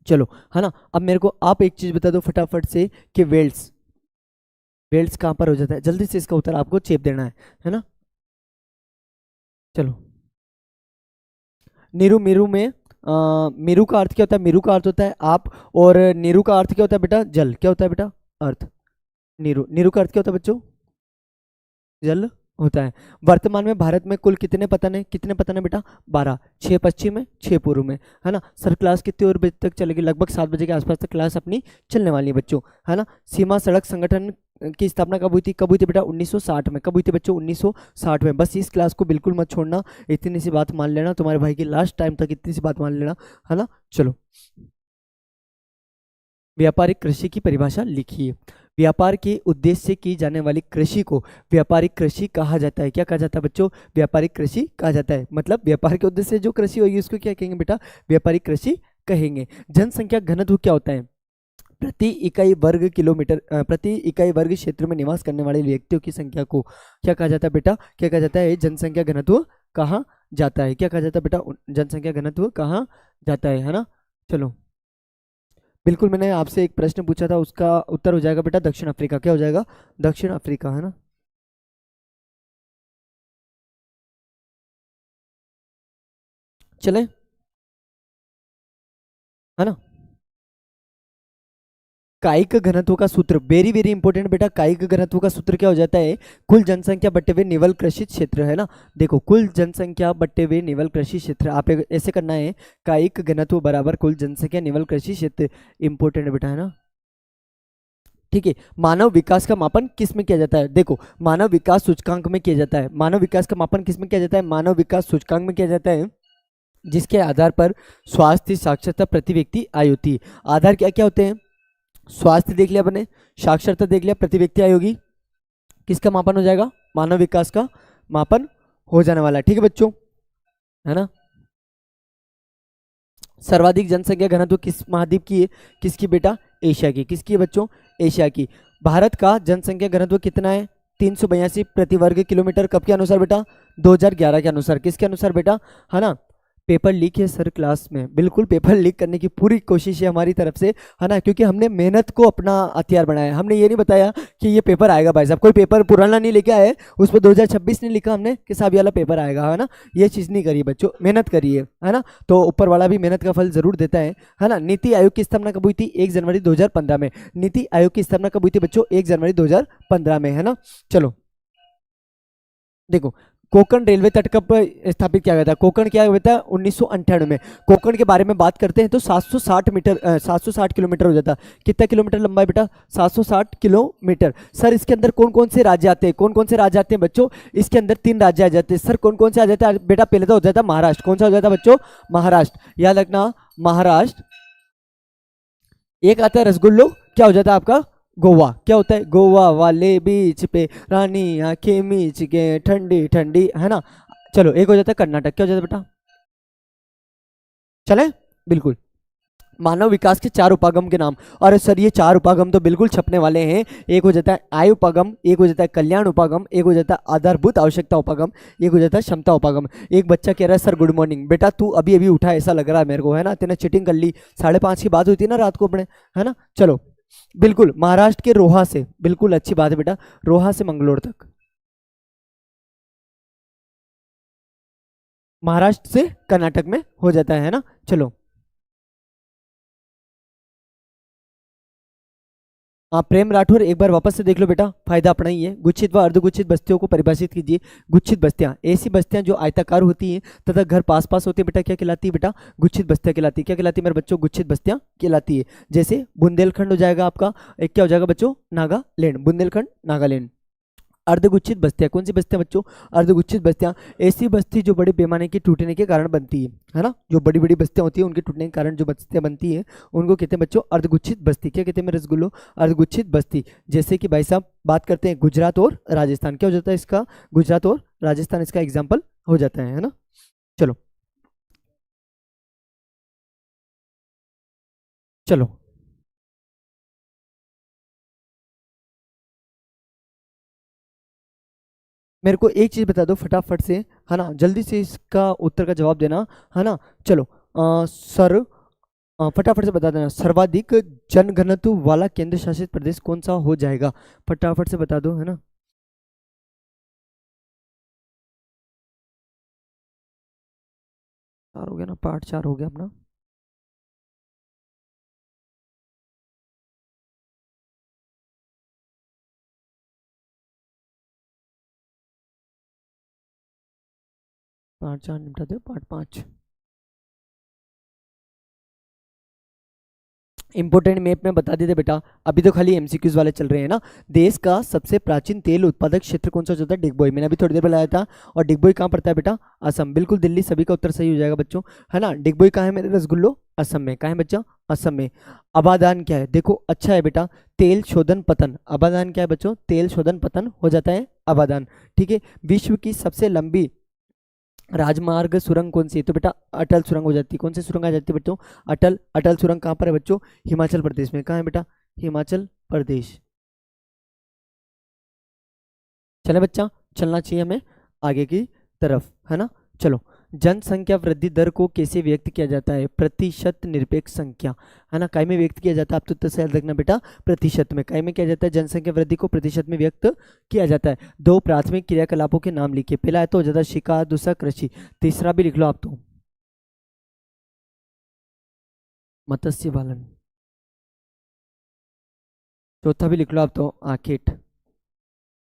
Speaker 1: चलो, है ना। अब मेरे को आप एक चीज बता दो फटाफट से कि वेल्स, वेल्स कहाँ पर हो जाता है, जल्दी से इसका उत्तर आपको चेप देना है ना। चलो, नीरू, मीरू में मीरू का अर्थ क्या होता है, मीरू का अर्थ होता है आप, और नीरू का अर्थ क्या होता है बेटा, जल। क्या होता है बेटा, अर्थ। नीरू, नीरू का अर्थ क्या होता है बच्चों, जल होता है। वर्तमान में भारत में कुल कितने पतन है, कितने पतन है बेटा, 12, 6 पश्चिम में, 6 पूर्व में, है ना। सर क्लास कितने और बजे तक चलेगी, लगभग 7 बजे के आसपास तक क्लास अपनी चलने वाली है बच्चों, है ना। सीमा सड़क संगठन की स्थापना कब हुई थी, कब हुई थी बेटा, 1960 में। कब हुई थी बच्चों, 1960 में। बस इस क्लास को बिल्कुल मत छोड़ना, इतनी सी बात मान लेना, तुम्हारे भाई की लास्ट टाइम तक इतनी सी बात मान लेना, है ना। चलो, व्यापारिक कृषि की परिभाषा लिखिए। व्यापार के उद्देश्य से की जाने वाली कृषि को व्यापारिक कृषि कहा जाता है। क्या कहा जाता है बच्चों, व्यापारिक कृषि कहा जाता है। मतलब व्यापार के उद्देश्य से जो कृषि होगी उसको क्या कहेंगे बेटा, व्यापारिक कृषि कहेंगे। जनसंख्या घनत्व क्या होता है, प्रति इकाई वर्ग किलोमीटर, प्रति इकाई वर्ग क्षेत्र में निवास करने वाले व्यक्तियों की संख्या को क्या कहा जाता है बेटा, क्या कहा जाता है, जनसंख्या घनत्व कहा जाता है। क्या कहा जाता है बेटा, जनसंख्या घनत्व कहा जाता है ना। चलो, बिल्कुल, मैंने आपसे एक प्रश्न पूछा था, उसका उत्तर हो जाएगा बेटा दक्षिण अफ्रीका। क्या हो जाएगा, दक्षिण अफ्रीका, है ना। चलें, है ना। कायिक घनत्व का सूत्र वेरी वेरी इंपॉर्टेंट बेटा। कायिक घनत्व का सूत्र क्या हो जाता है, कुल जनसंख्या बट्टे हुए निवल कृषि क्षेत्र, है ना। देखो, कुल जनसंख्या बट्टे हुए निवल कृषि क्षेत्र, आप ऐसे करना है, कायिक घनत्व बराबर कुल जनसंख्या निवल कृषि क्षेत्र। इंपॉर्टेंट बेटा, है ना। ठीक है, मानव विकास का मापन किस में किया जाता है, देखो मानव विकास सूचकांक में किया जाता है। मानव विकास का मापन किस में किया जाता है, मानव विकास सूचकांक में किया जाता है, जिसके आधार पर स्वास्थ्य, साक्षरता, प्रति व्यक्ति आय होती है। आधार क्या क्या होते हैं, स्वास्थ्य देख लिया अपने, साक्षरता देख लिया, प्रति व्यक्ति आय होगी, किसका मापन हो जाएगा, मानव विकास का मापन हो जाने वाला है। ठीक है बच्चों, है ना। सर्वाधिक जनसंख्या घनत्व किस महाद्वीप की है, किसकी बेटा, एशिया की। किसकी है बच्चों, एशिया की। भारत का जनसंख्या घनत्व कितना है, 382 प्रति वर्ग किलोमीटर। कब के अनुसार बेटा, 2011 के अनुसार। किसके अनुसार बेटा, है ना, पेपर लीक है सर क्लास में, बिल्कुल पेपर लीक करने की पूरी कोशिश है हमारी तरफ से, है ना, क्योंकि हमने मेहनत को अपना हथियार बनाया। हमने ये नहीं बताया कि ये पेपर आएगा भाई साहब, कोई पेपर पुराना नहीं लेके आए उस पर 2026 नहीं लिखा हमने कि साहब ये वाला पेपर आएगा, है ना, ये चीज़ नहीं करी बच्चों, मेहनत करिए, है ना। तो ऊपर वाला भी मेहनत का फल जरूर देता है ना। नीति आयोग की स्थापना कब हुई थी? 1 जनवरी 2015 में। नीति आयोग की स्थापना कब हुई थी बच्चों? 1 जनवरी 2015 में, है ना। चलो देखो, कोंकण रेलवे तट कब स्थापित किया गया था? कोंकण क्या हुआ था? 1998 में। कोंकण के बारे में बात करते हैं तो 760 किलोमीटर हो जाता। कितना किलोमीटर लंबा है बेटा? 760 किलोमीटर। सर इसके अंदर कौन कौन से राज्य आते हैं? कौन कौन से राज्य आते हैं बच्चों? इसके अंदर 3 राज्य आ जाते हैं। सर कौन कौन से आ जाता है बेटा? पहले तो हो जाता है महाराष्ट्र। कौन सा हो जाता है बच्चों? महाराष्ट्र, याद रखना, महाराष्ट्र। एक आता है रसगुल्लो, क्या हो जाता है आपका? गोवा। क्या होता है? गोवा वाले बीच पे रानी आंखें मीच के ठंडी ठंडी, है ना। चलो एक हो जाता है कर्नाटक, क्या हो जाता है बेटा? चले, बिल्कुल। मानव विकास के 4 उपागम के नाम। और सर ये 4 उपागम तो बिल्कुल छपने वाले हैं। एक हो जाता है आय उपागम, एक हो जाता है कल्याण उपागम, एक हो जाता है आधारभूत आवश्यकता उपागम, एक हो जाता है क्षमता उपागम। एक बच्चा कह रहा है सर गुड मॉर्निंग। बेटा तू अभी अभी उठा ऐसा लग रहा है मेरे को, है ना, तेने चीटिंग कर ली। 5:30 की बात हुई थी ना रात को अपने, है ना। चलो बिल्कुल, महाराष्ट्र के रोहा से, बिल्कुल अच्छी बात है बेटा, रोहा से मंगलोर तक, महाराष्ट्र से कर्नाटक में हो जाता है ना। चलो हाँ प्रेम राठौर, एक बार वापस से देख लो बेटा, फायदा अपना ही है। गुच्छित व अर्धगुच्छित बस्तियों को परिभाषित कीजिए। गुच्छित बस्तियां ऐसी बस्तियां जो आयताकार होती हैं तथा घर पास पास होते हैं बेटा, क्या कहलाती है बेटा? गुच्छित बस्तियां कहलाती है। क्या कहलाती है मेरे बच्चों? गुच्छित बस्तियां कहलाती है। जैसे बुंदेलखंड हो जाएगा आपका, एक क्या हो जाएगा बच्चों? नागालैंड, बुंदेलखंड नागालैंड। अर्धगुच्छित बस्तियां, कौन सी बस्तियां बच्चों? अर्धगुच्छित बस्तियां ऐसी बस्ती जो बड़े पैमाने के टूटने के कारण बनती है ना। जो बड़ी बड़ी बस्तियां होती है उनके टूटने के कारण जो बस्तियां बनती है उनको कहते हैं बच्चों अर्धगुच्छित बस्ती। क्या कहते हैं मेरे रसगुल्लो? अर्धगुच्छित बस्ती। जैसे कि भाई साहब बात करते हैं गुजरात और राजस्थान, क्या हो जाता है इसका? गुजरात और राजस्थान इसका एग्जाम्पल हो जाता है ना। चलो चलो मेरे को एक चीज बता दो फटाफट से, है ना, जल्दी से इसका उत्तर का जवाब देना, है ना। चलो सर फटाफट से बता देना, सर्वाधिक जनघनत्व वाला केंद्र शासित प्रदेश कौन सा हो जाएगा? फटाफट से बता दो, है ना। 4 हो गया ना, पार्ट 4 हो गया अपना। पार्ट 4 निपटा दो, पार्ट 5। इंपोर्टेंट मैप में बता देते बेटा, अभी तो खाली एमसीक्यूज वाले चल रहे हैं ना। देश का सबसे प्राचीन तेल उत्पादक क्षेत्र कौन सा होता है? डिगबोई, मैंने अभी थोड़ी देर बताया था। और डिगबोई कहाँ पड़ता है बेटा? असम, बिल्कुल दिल्ली, सभी का उत्तर सही हो जाएगा बच्चों, है ना। डिगबोई कहाँ है मेरे रसगुल्लो? असम में। कहाँ है बच्चा? असम में। अबादान क्या है? देखो अच्छा है बेटा, तेल शोधन पतन। अबादान क्या है बच्चों? तेल शोधन पतन हो जाता है अबादान, ठीक है। विश्व की सबसे लंबी राजमार्ग सुरंग कौन सी है? तो बेटा अटल सुरंग हो जाती है। कौन सी सुरंग आ जाती है बच्चों? अटल। अटल सुरंग कहाँ पर है बच्चों? हिमाचल प्रदेश में। कहाँ है बेटा? हिमाचल प्रदेश। चले बच्चा, चलना चाहिए हमें आगे की तरफ, है ना। चलो, जनसंख्या वृद्धि दर को कैसे व्यक्त किया जाता है? प्रतिशत निरपेक्ष संख्या, है ना, काय में व्यक्त किया जाता है? आप तो उत्तर से याद रखना बेटा, प्रतिशत में। काय में किया जाता है? जनसंख्या वृद्धि को प्रतिशत में व्यक्त किया जाता है। 2 प्राथमिक क्रियाकलापों के नाम लिखिए। पहला है तो हो जाता है शिकार, दूसरा कृषि, तीसरा भी लिख लो आप तो, मत्स्य पालन, चौथा भी लिख लो आप तो आखेट।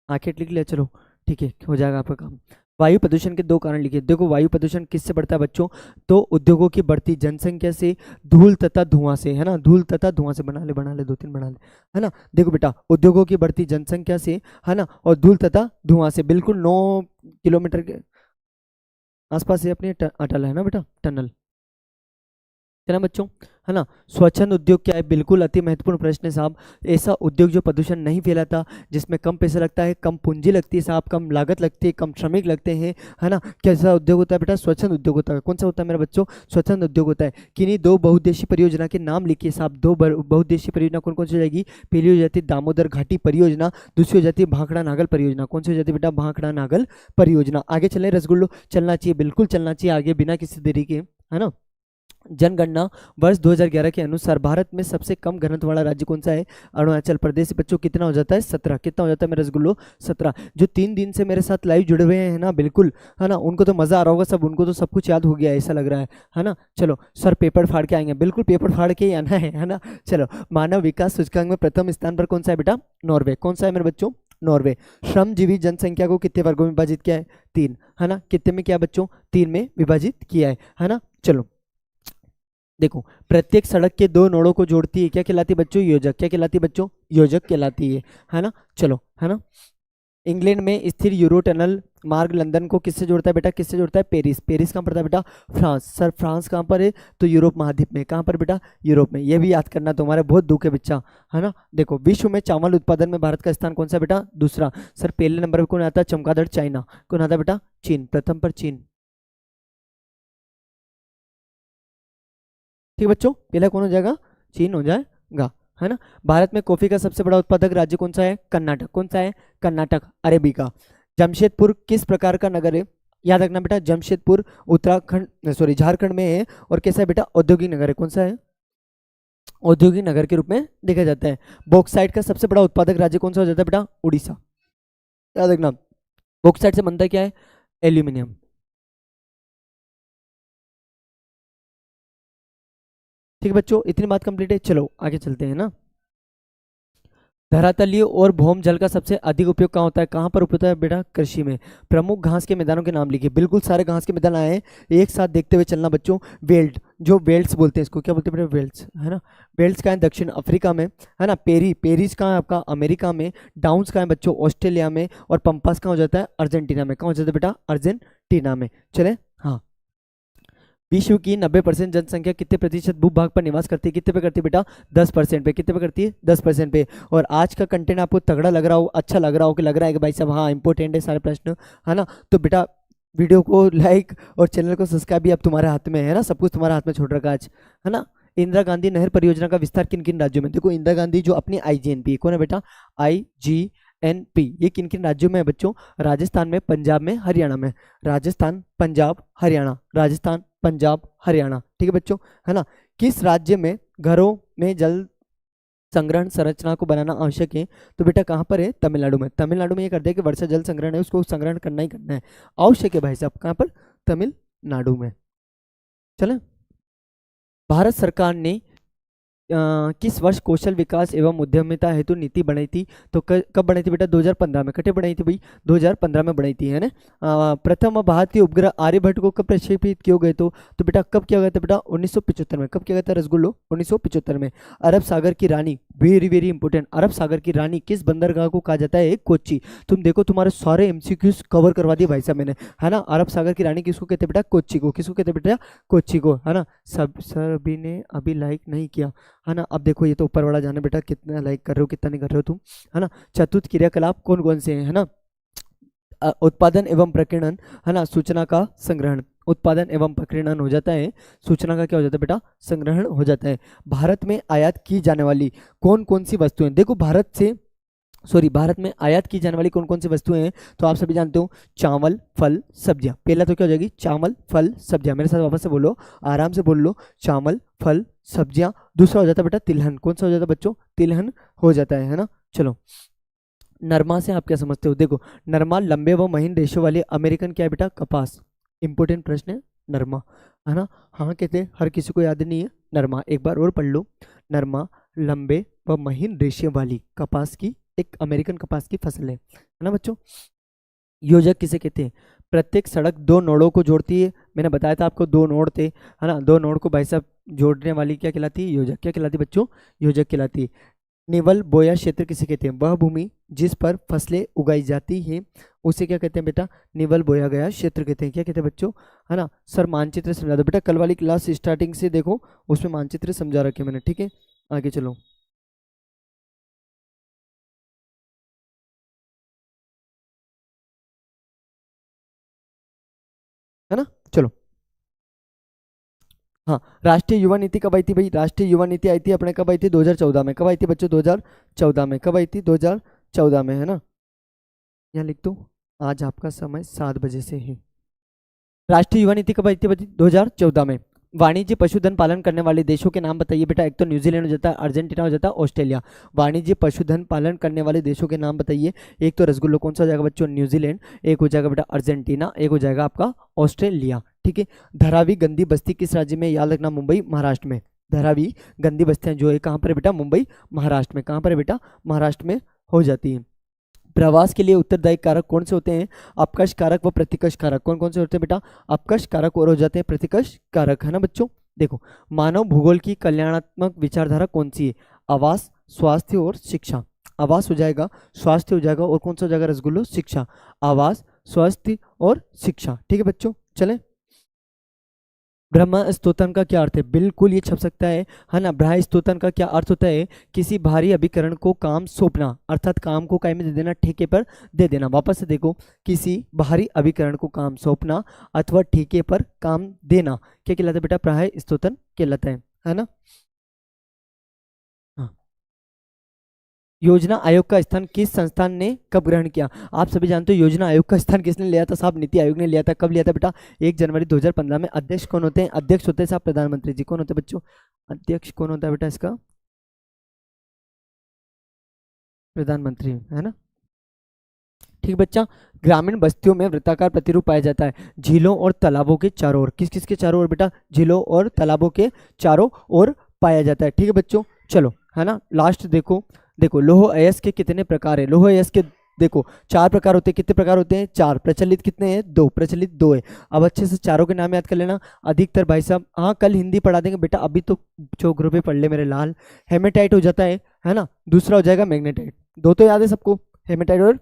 Speaker 1: आखेट लिख लिया, चलो ठीक है, हो जाएगा आपका काम। वायु प्रदूषण के 2 कारण लिखिए। देखो वायु प्रदूषण किससे बढ़ता है बच्चों? तो उद्योगों की बढ़ती जनसंख्या से, धूल तथा धुआं से, है ना। धूल तथा धुआं से, बना ले 2-3 बना ले, है ना। देखो बेटा, उद्योगों की बढ़ती जनसंख्या से, है ना, और धूल तथा धुआं से, बिल्कुल 9 किलोमीटर के आसपास ये अपने अटल है ना बेटा, टनल, है ना बच्चों। है ना। स्वच्छंद उद्योग क्या है? बिल्कुल अति महत्वपूर्ण प्रश्न है साहब। ऐसा उद्योग जो प्रदूषण नहीं फैलाता, जिसमें कम पैसा लगता है, कम पूंजी लगती है साहब, कम लागत लगती है, कम श्रमिक लगते हैं, है ना। कैसा उद्योग होता है बेटा? स्वच्छंद उद्योग होता है। कौन सा होता है मेरे बच्चों? स्वच्छंद उद्योग होता है। किन्हीं दो बहुउद्देशीय परियोजना के नाम लिखिए साहब। दो बहुउद्देशीय परियोजना कौन कौन सी हो जाएगी? पहली हो जाती है दामोदर घाटी परियोजना, दूसरी हो जाती है भाखड़ा नागल परियोजना। कौन सी हो जाती है बेटा? भाखड़ा नागल परियोजना। आगे चले रसगुल्लो, चलना चाहिए, बिल्कुल चलना चाहिए आगे बिना किसी देरी के, है ना। जनगणना वर्ष 2011 के अनुसार भारत में सबसे कम घनत्व वाला राज्य कौन सा है? अरुणाचल प्रदेश। बच्चों कितना हो जाता है? 17। कितना हो जाता है मेरा रसगुल्लो? 17। जो 3 दिन से मेरे साथ लाइव जुड़े हुए हैं ना, बिल्कुल, है ना, उनको तो मजा आ रहा होगा सब, उनको तो सब कुछ याद हो गया ऐसा लग रहा है ना। चलो सर पेपर फाड़ के आएंगे, बिल्कुल पेपर फाड़ के ही आना है ना। चलो, मानव विकास सूचकांक में प्रथम स्थान पर कौन सा है बेटा? नॉर्वे। कौन सा है मेरे बच्चों? नॉर्वे। श्रमजीवी जनसंख्या को कितने वर्गों में विभाजित किया है? 3, है ना। कितने में किया बच्चों? 3 में विभाजित किया है ना। चलो देखो, प्रत्येक सड़क के 2 नोडों को जोड़ती है, क्या कहलाती है बच्चों? योजक। क्या कहलाती है बच्चों? योजक कहलाती है ना। चलो, है ना। इंग्लैंड में स्थिर यूरो टनल मार्ग लंदन को किससे जोड़ता है बेटा? किससे जोड़ता है? पेरिस। पेरिस कहाँ पड़ता है बेटा? फ्रांस। सर फ्रांस कहाँ पर है? तो यूरोप महाद्वीप में। कहाँ पर बेटा? यूरोप में। ये भी याद करना तुम्हारे बहुत दुख है बच्चा, है ना। देखो, विश्व में चावल उत्पादन में भारत का स्थान कौन सा बेटा? दूसरा। सर पहले नंबर पर कौन आता है? चमगादड़ चाइना। कौन आता है बेटा? चीन। प्रथम पर चीन। ठीक बच्चों, पहला कौन हो जाएगा? चीन हो जाएगा, है ना। भारत में कॉफी का सबसे बड़ा उत्पादक राज्य कौन सा है? कर्नाटक। कौन सा है? कर्नाटक, अरेबिका। जमशेदपुर किस प्रकार का नगर है? याद रखना बेटा, जमशेदपुर उत्तराखंड, सॉरी, झारखंड में है, और कैसा है बेटा? औद्योगिक नगर है। कौन सा है? औद्योगिक नगर के रूप में देखा जाता है। बॉक्साइट का सबसे बड़ा उत्पादक राज्य कौन सा हो जाता है बेटा? उड़ीसा। याद रखना, बॉक्साइट से बनता क्या है? एल्यूमिनियम। ठीक है बच्चों, इतनी बात कंप्लीट है। चलो आगे चलते हैं ना। धरातलीय और भौम जल का सबसे अधिक उपयोग कहाँ होता है? कहाँ पर उपयोग होता है बेटा? कृषि में। प्रमुख घास के मैदानों के नाम लिखिए। बिल्कुल सारे घास के मैदान आए हैं, एक साथ देखते हुए चलना बच्चों। वेल्ड, जो वेल्ड्स बोलते हैं इसको, क्या बोलते हैं बेटा? वेल्ड्स, है ना। वेल्ड्स कहाँ है? दक्षिण अफ्रीका में, है ना। पेरीज कहाँ है आपका? अमेरिका में। डाउन्स कहाँ है बच्चों? ऑस्ट्रेलिया में। और पंपास कहाँ हो जाता है? अर्जेंटीना में। कहाँ हो जाता है बेटा? अर्जेंटीना में। चले, हाँ। विश्व की 90% जनसंख्या कितने प्रतिशत भूभाग पर निवास करती है? कितने पे करती है बेटा? 10% पे। कितने पे करती है? 10% पे। और आज का कंटेंट आपको तगड़ा लग रहा हो, अच्छा लग रहा हो, कि लग रहा है कि भाई साहब हाँ इंपॉर्टेंट है सारे प्रश्न, है ना, तो बेटा वीडियो को लाइक और चैनल को सब्सक्राइब भी अब तुम्हारे हाथ में है ना, सब कुछ तुम्हारे हाथ में छोड़ रखा है आज, है ना। इंदिरा गांधी नहर परियोजना का विस्तार किन किन राज्यों में? देखो, इंदिरा गांधी जो अपनी IGNP कौन है बेटा? IGNP, ये किन किन राज्यों में है बच्चों? राजस्थान में, पंजाब में, हरियाणा में। राजस्थान, पंजाब, हरियाणा। राजस्थान, पंजाब, हरियाणा। ठीक है बच्चों, है ना। किस राज्य में घरों में जल संग्रहण संरचना को बनाना आवश्यक है? तो बेटा कहाँ पर है? तमिलनाडु में। तमिलनाडु में ये कर दिया कि वर्षा जल संग्रहण है, उसको संग्रहण करना ही करना है, आवश्यक है भाई साहब। कहाँ पर? तमिलनाडु में। चले, भारत सरकार ने किस वर्ष कौशल विकास एवं उद्यमिता हेतु नीति बनाई थी? तो कब बनाई थी बेटा? 2015 में। कटे बनाई थी भाई? 2015 में बनाई थी, है ना। प्रथम भारतीय उपग्रह आर्यभट्ट को कब प्रक्षेपित किए गए? तो बेटा कब किया गया था बेटा? 1975 में। कब किया गया था रसगुल्लो? 1975 में। अरब सागर की रानी, वेरी वेरी इंपॉर्टेंट, अरब सागर की रानी किस बंदरगाह को कहा जाता है? कोच्चि। तुम देखो, तुम्हारे सारे MCQs कवर करवा दिए भाई साहब मैंने, है ना। अरब सागर की रानी किसको कहते हैं बेटा? कोच्चि को। किसको कहते हैं बेटा? कोच्चि को, है ना। सभी ने अभी लाइक नहीं किया, है ना। अब देखो, ये तो ऊपर वाला जाने बेटा, कितना लाइक कर रहे हो, कितना नहीं कर रहे हो तुम, है ना। चतुर्थ क्रियाकलाप कौन कौन से हैं, है ना? उत्पादन एवं प्रकीर्णन, है ना। सूचना का संग्रहण, उत्पादन एवं प्रकीर्णन हो जाता है, सूचना का क्या हो जाता है बेटा? संग्रहण हो जाता है। भारत में आयात की जाने वाली कौन कौन सी वस्तुएं? देखो, भारत में आयात की जाने वाली कौन कौन सी वस्तुएं हैं? तो आप सभी जानते हो, चावल, फल, सब्जियां। पहला तो क्या हो जाएगी? चावल, फल, सब्जियां। मेरे साथ वापस से बोलो, आराम से बोल लो, चावल, फल, सब्जियां। दूसरा हो जाता है बेटा तिलहन। कौन सा हो जाता है बच्चों? तिलहन हो जाता है ना। चलो, नरमा से आप क्या समझते हो? देखो, नरमा लंबे व महीन रेशों वाले अमेरिकन क्या है बेटा? कपास। इंपॉर्टेंट प्रश्न है नरमा, है ना। हाँ कहते हैं, हर किसी को याद नहीं है नरमा, एक बार और पढ़ लो। नरमा लंबे व महीन रेशे वाली कपास की, एक अमेरिकन कपास की फसल है ना बच्चों। योजक किसे कहते हैं? प्रत्येक सड़क 2 नोडों को जोड़ती है, मैंने बताया था आपको 2 नोड थे, है ना। 2 नोड को भाई साहब जोड़ने वाली क्या कहलाती है? योजक। क्या कहलाती है बच्चों? योजक कहलाती है। निवल बोया क्षेत्र किसे कहते हैं? वह भूमि जिस पर फसलें उगाई जाती हैं उसे क्या कहते हैं बेटा? निवल बोया गया क्षेत्र कहते हैं। क्या कहते हैं बच्चों? है ना सर, मानचित्र समझा दो बेटा। कल वाली क्लास स्टार्टिंग से देखो, उसमें मानचित्र समझा रखे मैंने, ठीक है। आगे चलो, है ना। चलो, हाँ, राष्ट्रीय युवा नीति कब आई थी भाई? राष्ट्रीय युवा नीति आई थी अपने, कब आई थी? 2014 में। कब आई थी बच्चों? 2014 में। कब आई थी? 2014 में, है ना। यहाँ लिख दो, आज आपका समय 7 बजे से है। राष्ट्रीय युवा नीति कब आई थी बच्चे? 2014 में। वाणिज्य पशुधन पालन करने वाले देशों के नाम बताइए बेटा। एक तो न्यूजीलैंड हो जाता है, अर्जेंटीना हो जाता है, ऑस्ट्रेलिया। वाणिज्य पशुधन पालन करने वाले देशों के नाम बताइए। एक तो रसगुल्लो कौन सा हो जाएगा बच्चों? न्यूजीलैंड। एक हो जाएगा बेटा अर्जेंटीना, एक हो जाएगा आपका ऑस्ट्रेलिया, ठीक है। धारावी गंदी बस्ती किस राज्य में? याद रखना, मुंबई महाराष्ट्र में। धारावी गंदी बस्तियां जो है कहाँ पर है बेटा? मुंबई महाराष्ट्र में। कहाँ पर है बेटा? महाराष्ट्र में हो जाती है। प्रवास के लिए उत्तरदायी कारक कौन से होते हैं? अपकर्ष कारक व प्रतिकर्ष कारक। कौन कौन से होते हैं बेटा? अपकर्ष कारक और हो जाते हैं प्रतिकर्ष कारक, है ना बच्चों। देखो, मानव भूगोल की कल्याणात्मक विचारधारा कौन सी है? आवास, स्वास्थ्य और शिक्षा। आवास हो जाएगा, स्वास्थ्य हो जाएगा, और कौन सा हो जाएगा रसगुल्लो? शिक्षा। आवास, स्वास्थ्य और शिक्षा, ठीक है बच्चों। चलें, ब्रह्म स्तोतन का क्या अर्थ है? बिल्कुल ये छप सकता है ना। ब्रह्म स्तोतन का क्या अर्थ होता है? किसी भारी अभिकरण को काम सौंपना, अर्थात काम को काय में दे देना, ठेके पर दे देना। वापस से देखो, किसी भारी अभिकरण को काम सौंपना अथवा ठेके पर काम देना क्या कहलाता है बेटा? ब्रह्म स्तोतन कहलाता है ना। हाँ। योजना आयोग का स्थान किस संस्थान ने कब ग्रहण किया? आप सभी जानते हो योजना आयोग का स्थान किसने लिया था साहब? नीति आयोग ने लिया था। कब लिया था बेटा? 1 जनवरी 2015 में। अध्यक्ष कौन होते हैं? अध्यक्ष होते हैं साहब प्रधानमंत्री जी। कौन होते हैं बच्चों? अध्यक्ष कौन होता है बेटा इसका? प्रधानमंत्री, है ना। ठीक बच्चा। ग्रामीण बस्तियों में वृत्ताकार प्रतिरूप पाया जाता है झीलों और तालाबों के चारों ओर। किस किस के चारों ओर बेटा? झीलों और तालाबों के चारों ओर पाया जाता है, ठीक है बच्चों। चलो, है ना। लास्ट देखो, देखो लौह अयस्क के कितने प्रकार है? लौह अयस्क के देखो 4 प्रकार होते हैं। कितने प्रकार होते हैं? 4। प्रचलित कितने हैं? 2। प्रचलित 2 है। अब अच्छे से चारों के नाम याद कर लेना। अधिकतर भाई साहब, हाँ कल हिंदी पढ़ा देंगे बेटा, अभी तो चौक पे पढ़ ले मेरे लाल। हेमेटाइट हो जाता है ना। दूसरा हो जाएगा मैग्नेटाइट। दो तो याद है सबको, हेमेटाइट और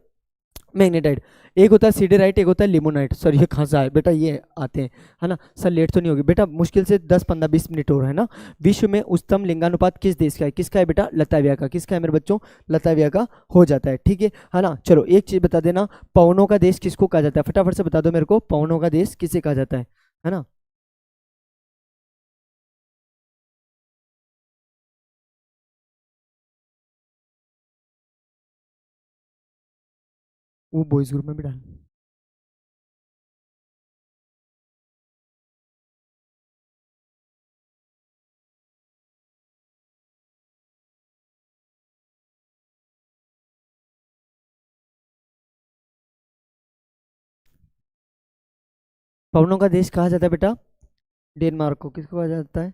Speaker 1: मैग्नेटाइट। एक होता है सीडेराइट, एक होता है लिमोनाइट। सर ये कहाँ से आए बेटा? ये आते हैं, है ना। सर लेट तो नहीं होगी बेटा, मुश्किल से 10-15-20 मिनट और, है ना। विश्व में उच्चतम लिंगानुपात किस देश का है? किसका है बेटा? लताविया का। किसका है मेरे बच्चों? लताविया का हो जाता है, ठीक है ना। चलो एक चीज बता देना, पवनों का देश किसको कहा जाता है? फटाफट से बता दो मेरे को, पवनों का देश किसे कहा जाता है ना। वो बॉयज ग्रुप में भी डाल। पवनों का देश कहा जाता है बेटा? डेनमार्क को। किसको कहा जाता है?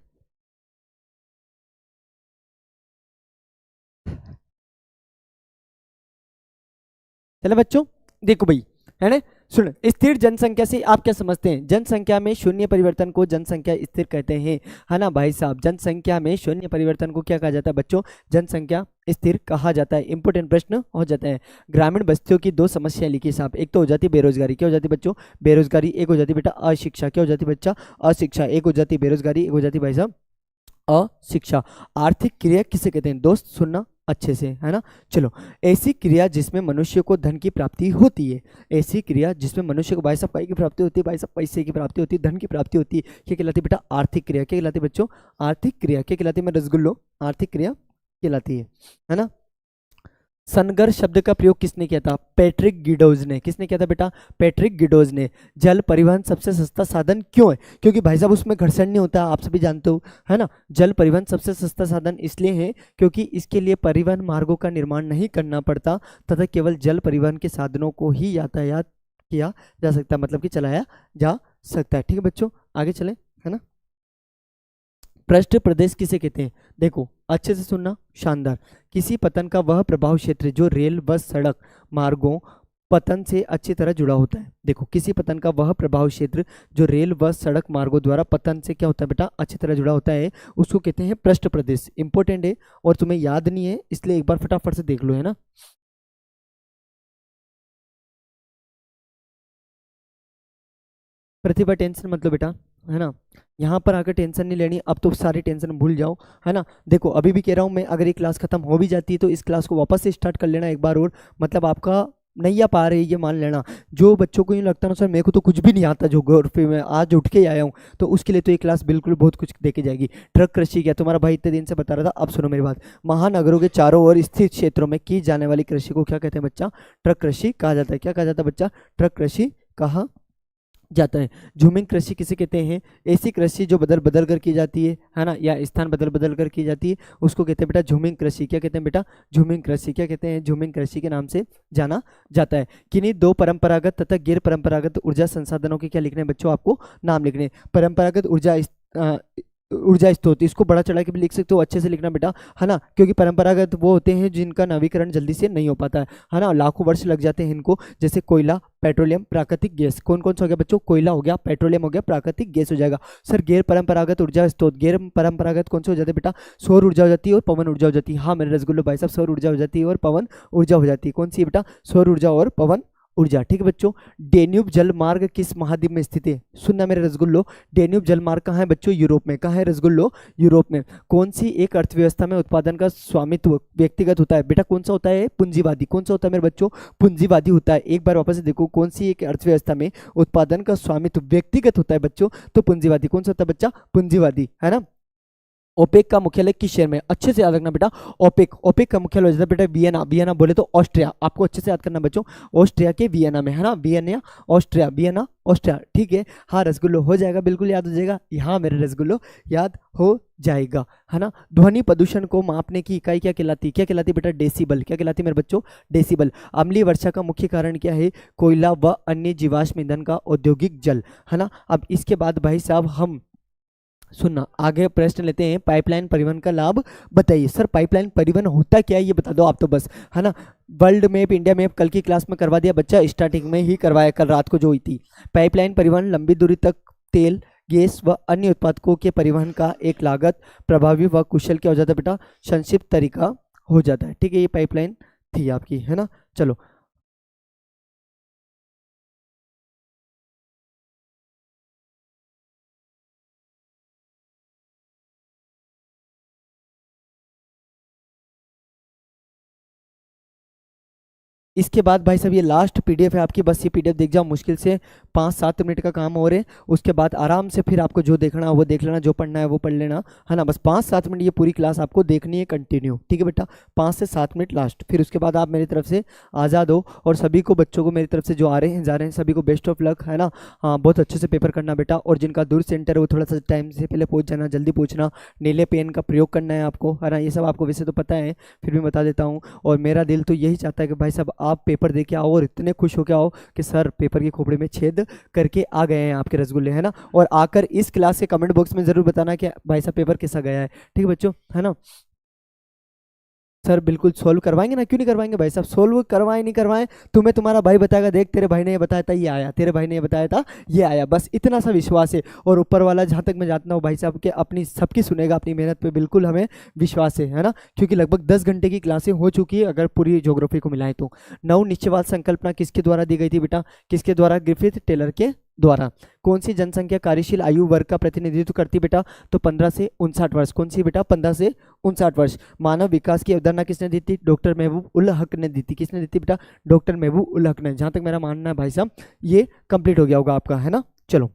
Speaker 1: चलो बच्चों, देखो भाई, है ना। सुन, स्थिर जनसंख्या से आप क्या समझते हैं? जनसंख्या में शून्य परिवर्तन को जनसंख्या स्थिर कहते हैं, है ना भाई साहब। जनसंख्या में शून्य परिवर्तन को क्या कहा जाता है बच्चों? जनसंख्या स्थिर कहा जाता है। इंपोर्टेंट प्रश्न हो जाता है। ग्रामीण बस्तियों की 2 समस्या लिखी साहब। एक तो हो जाती है बेरोजगारी। क्या हो जाती है बच्चों? बेरोजगारी। एक हो जाती है बेटा अशिक्षा। क्या हो जाती है बच्चा? अशिक्षा। एक हो जाती है बेरोजगारी, एक हो जाती है भाई साहब अशिक्षा। आर्थिक क्रिया किसे कहते हैं दोस्त? सुनना अच्छे से, है ना। चलो, ऐसी क्रिया जिसमें मनुष्य को धन की प्राप्ति होती है। ऐसी क्रिया जिसमें मनुष्य को भाई साहब काय की प्राप्ति होती है? भाई साहब पैसे की प्राप्ति होती है, धन की प्राप्ति होती है। क्या कहलाती है बेटा? आर्थिक क्रिया। क्या कहलाती है बच्चों? आर्थिक क्रिया। क्या कहलाती है मेरे रसगुल्लो? आर्थिक क्रिया कहलाती है ना। संघर्ष शब्द का प्रयोग किसने किया था? पैट्रिक गिडोज ने। किसने किया था बेटा? पैट्रिक गिडोज ने। जल परिवहन सबसे सस्ता साधन क्यों है? क्योंकि भाई साहब उसमें घर्षण नहीं होता, आप सभी जानते हो, है ना। जल परिवहन सबसे सस्ता साधन इसलिए है क्योंकि इसके लिए परिवहन मार्गों का निर्माण नहीं करना पड़ता तथा केवल जल परिवहन के साधनों को ही यातायात किया जा सकता है, मतलब कि चलाया जा सकता है, ठीक है बच्चों। आगे चले, है ना। पृष्ठ प्रदेश किसे कहते हैं? देखो अच्छे से सुनना, शानदार। किसी पतन का वह प्रभाव क्षेत्र जो रेल, बस, सड़क मार्गों पतन से अच्छी तरह जुड़ा होता है। देखो, किसी पतन का वह प्रभाव क्षेत्र जो रेल व सड़क मार्गों द्वारा पतन से क्या होता है बेटा, अच्छी तरह जुड़ा होता है, उसको कहते हैं पृष्ठ प्रदेश। इंपॉर्टेंट है और तुम्हें याद नहीं है, इसलिए एक बार फटाफट से देख लो, है ना। प्रतिभा टेंशन मतलब बेटा, है ना, यहाँ पर आकर टेंशन नहीं लेनी, अब तो सारी टेंशन भूल जाओ, है ना। देखो, अभी भी कह रहा हूँ मैं, अगर ये क्लास खत्म हो भी जाती है तो इस क्लास को वापस से स्टार्ट कर लेना एक बार और, मतलब आपका नहीं आ पा रही है ये मान लेना। जो बच्चों को यूँ लगता है ना सर मेरे को तो कुछ भी नहीं आता ज्योग्राफी में, आज उठ के ही आया हूँ, तो उसके लिए तो ये क्लास बिल्कुल बहुत कुछ दे के जाएगी। ट्रक कृषि क्या, तुम्हारा भाई इतने दिन से बता रहा था, अब सुनो मेरी बात। महानगरों के चारों ओर स्थित क्षेत्रों में की जाने वाली कृषि को क्या कहते हैं बच्चा, ट्रक कृषि कहा जाता है। क्या कहा जाता है बच्चा, ट्रक कृषि कहा जाता है। झूमिंग कृषि किसे कहते हैं, ऐसी कृषि जो बदल बदल कर की जाती है ना, या स्थान बदल बदल कर की जाती है, उसको कहते हैं बेटा झूमिंग कृषि। क्या कहते हैं बेटा, झूमिंग कृषि। क्या कहते हैं, झूमिंग कृषि के नाम से जाना जाता है। किन्हीं दो परंपरागत तथा गैर परंपरागत ऊर्जा संसाधनों के क्या लिखने हैं बच्चों, आपको नाम लिखने हैं। परंपरागत ऊर्जा स्रोत, इसको बड़ा चढ़ा के भी लिख सकते हो, अच्छे से लिखना बेटा, है ना, क्योंकि परंपरागत वो होते हैं जिनका नवीकरण जल्दी से नहीं हो पाता है ना, लाखों वर्ष लग जाते हैं इनको, जैसे कोयला, पेट्रोलियम, प्राकृतिक गैस। कौन कौन सा हो गया बच्चों, कोयला हो गया, पेट्रोलियम हो गया, प्राकृतिक गैस हो जाएगा। सर गैर परंपरागत ऊर्जा स्रोत, गैर परंपरागत कौन से हो जाते हैं बेटा, सौर ऊर्जा हो जाती है और पवन ऊर्जा हो जाती है। हाँ मेरे रसगुल्लो भाई साहब, सौर ऊर्जा हो जाती है और पवन ऊर्जा हो जाती है। कौन सी है बेटा, सौर ऊर्जा और पवन ऊर्जा। ठीक है बच्चों, डेन्यूब जल मार्ग किस महाद्वीप में स्थित है, सुनना मेरे रसगुल्लो, डेन्यूब जल मार्ग कहाँ है बच्चों, यूरोप में। कहाँ है रसगुल्लो, यूरोप में। कौन सी एक अर्थव्यवस्था में उत्पादन का स्वामित्व व्यक्तिगत होता है बेटा, कौन सा होता है, पूंजीवादी। कौन सा होता है मेरे बच्चों, पूंजीवादी होता है। एक बार वापस से देखो, कौन सी एक अर्थव्यवस्था में उत्पादन का स्वामित्व व्यक्तिगत होता है बच्चों, तो पूंजीवादी। कौन सा होता है बच्चा, पूंजीवादी, है ना। ओपेक का मुख्यालय किस शहर में, अच्छे से याद रखना बेटा, ओपेक, ओपेक का मुख्यालय हो जाता है बेटा वियना। वियना बोले तो ऑस्ट्रिया, आपको अच्छे से याद करना बच्चों, ऑस्ट्रिया के वियना में, है ना, वियना ऑस्ट्रिया, वियना ऑस्ट्रिया। ठीक है, हाँ रसगुल्लो हो जाएगा, बिल्कुल याद हो जाएगा, यहाँ मेरे रसगुल्लो याद हो जाएगा, है ना। ध्वनि प्रदूषण को मापने की इकाई क्या कहलाती, क्या कहलाती बेटा, डेसिबल। क्या कहलाती मेरे बच्चों, डेसिबल। अम्लीय वर्षा का मुख्य कारण क्या है, कोयला व अन्य जीवाश्म ईंधन का औद्योगिक जल, है ना। अब इसके बाद भाई साहब हम सुनना, आगे प्रश्न लेते हैं, पाइपलाइन परिवहन का लाभ बताइए। सर पाइपलाइन परिवहन होता क्या है ये बता दो आप तो बस, है ना। वर्ल्ड मैप, इंडिया मैप कल की क्लास में करवा दिया बच्चा, स्टार्टिंग में ही करवाया, कल रात को जो हुई थी। पाइपलाइन परिवहन लंबी दूरी तक तेल, गैस व अन्य उत्पादकों के परिवहन का एक लागत प्रभावी व कुशल क्या हो जाता है बेटा, संक्षिप्त तरीका हो जाता है। ठीक है, ये पाइपलाइन थी आपकी, है ना। चलो, इसके बाद भाई साहब ये लास्ट पीडीएफ है आपकी, बस ये पीडीएफ देख जाओ, मुश्किल से 5-7 मिनट का काम हो रहे हैं, उसके बाद आराम से फिर आपको जो देखना है वो देख लेना, जो पढ़ना है वो पढ़ लेना, है ना। बस 5-7 मिनट ये पूरी क्लास आपको देखनी है कंटिन्यू, ठीक है बेटा, 5 से 7 मिनट लास्ट, फिर उसके बाद आप मेरी तरफ से आज़ाद हो। और सभी को बच्चों को मेरी तरफ से जो आ रहे हैं जा रहे हैं सभी को बेस्ट ऑफ लक, है ना। हाँ बहुत अच्छे से पेपर करना बेटा, और जिनका दूर सेंटर है वो थोड़ा सा टाइम से पहले पहुँच जाना, जल्दी पहुँचना, नीले पेन का प्रयोग करना है आपको, है ना। ये सब आपको वैसे तो पता है, फिर भी बता देता हूँ। और मेरा दिल तो यही चाहता है कि भाई साहब आप पेपर दे के आओ और इतने खुश हो के आओ कि सर पेपर के खोपड़े में छेद करके आ गए हैं आपके रसगुल्ले, है ना। और आकर इस क्लास के कमेंट बॉक्स में जरूर बताना कि भाई साहब पेपर कैसा गया है, ठीक है बच्चों, है ना। सर बिल्कुल सोल्व करवाएंगे ना, क्यों नहीं करवाएंगे भाई साहब, सोल्व करवाएं नहीं करवाएं, तुम्हें तुम्हारा भाई बताएगा, देख तेरे भाई ने ये बताया था ये आया, तेरे भाई ने ये बताया था ये आया, बस इतना सा विश्वास है। और ऊपर वाला जहाँ तक मैं जानता हूँ भाई साहब के अपनी सबकी सुनेगा, अपनी मेहनत पे बिल्कुल हमें विश्वास है ना, क्योंकि लगभग 10 घंटे की क्लासें हो चुकी है अगर पूरी ज्योग्राफी को मिलाएं तो। नव निश्चयवाद संकल्पना किसके द्वारा दी गई थी बेटा, किसके द्वारा, ग्रिफिथ टेलर के द्वारा। कौन सी जनसंख्या कार्यशील आयु वर्ग का प्रतिनिधित्व करती बेटा, तो 15 से 59 वर्ष। कौन सी बेटा, 15 से 59 वर्ष। मानव विकास की अवधारणा किसने दी थी, डॉक्टर महबूब उल हक ने दी थी। किसने दी थी बेटा, डॉक्टर महबूब उल हक ने। जहां तक मेरा मानना है भाई साहब ये कंप्लीट हो गया होगा आपका, है ना। चलो,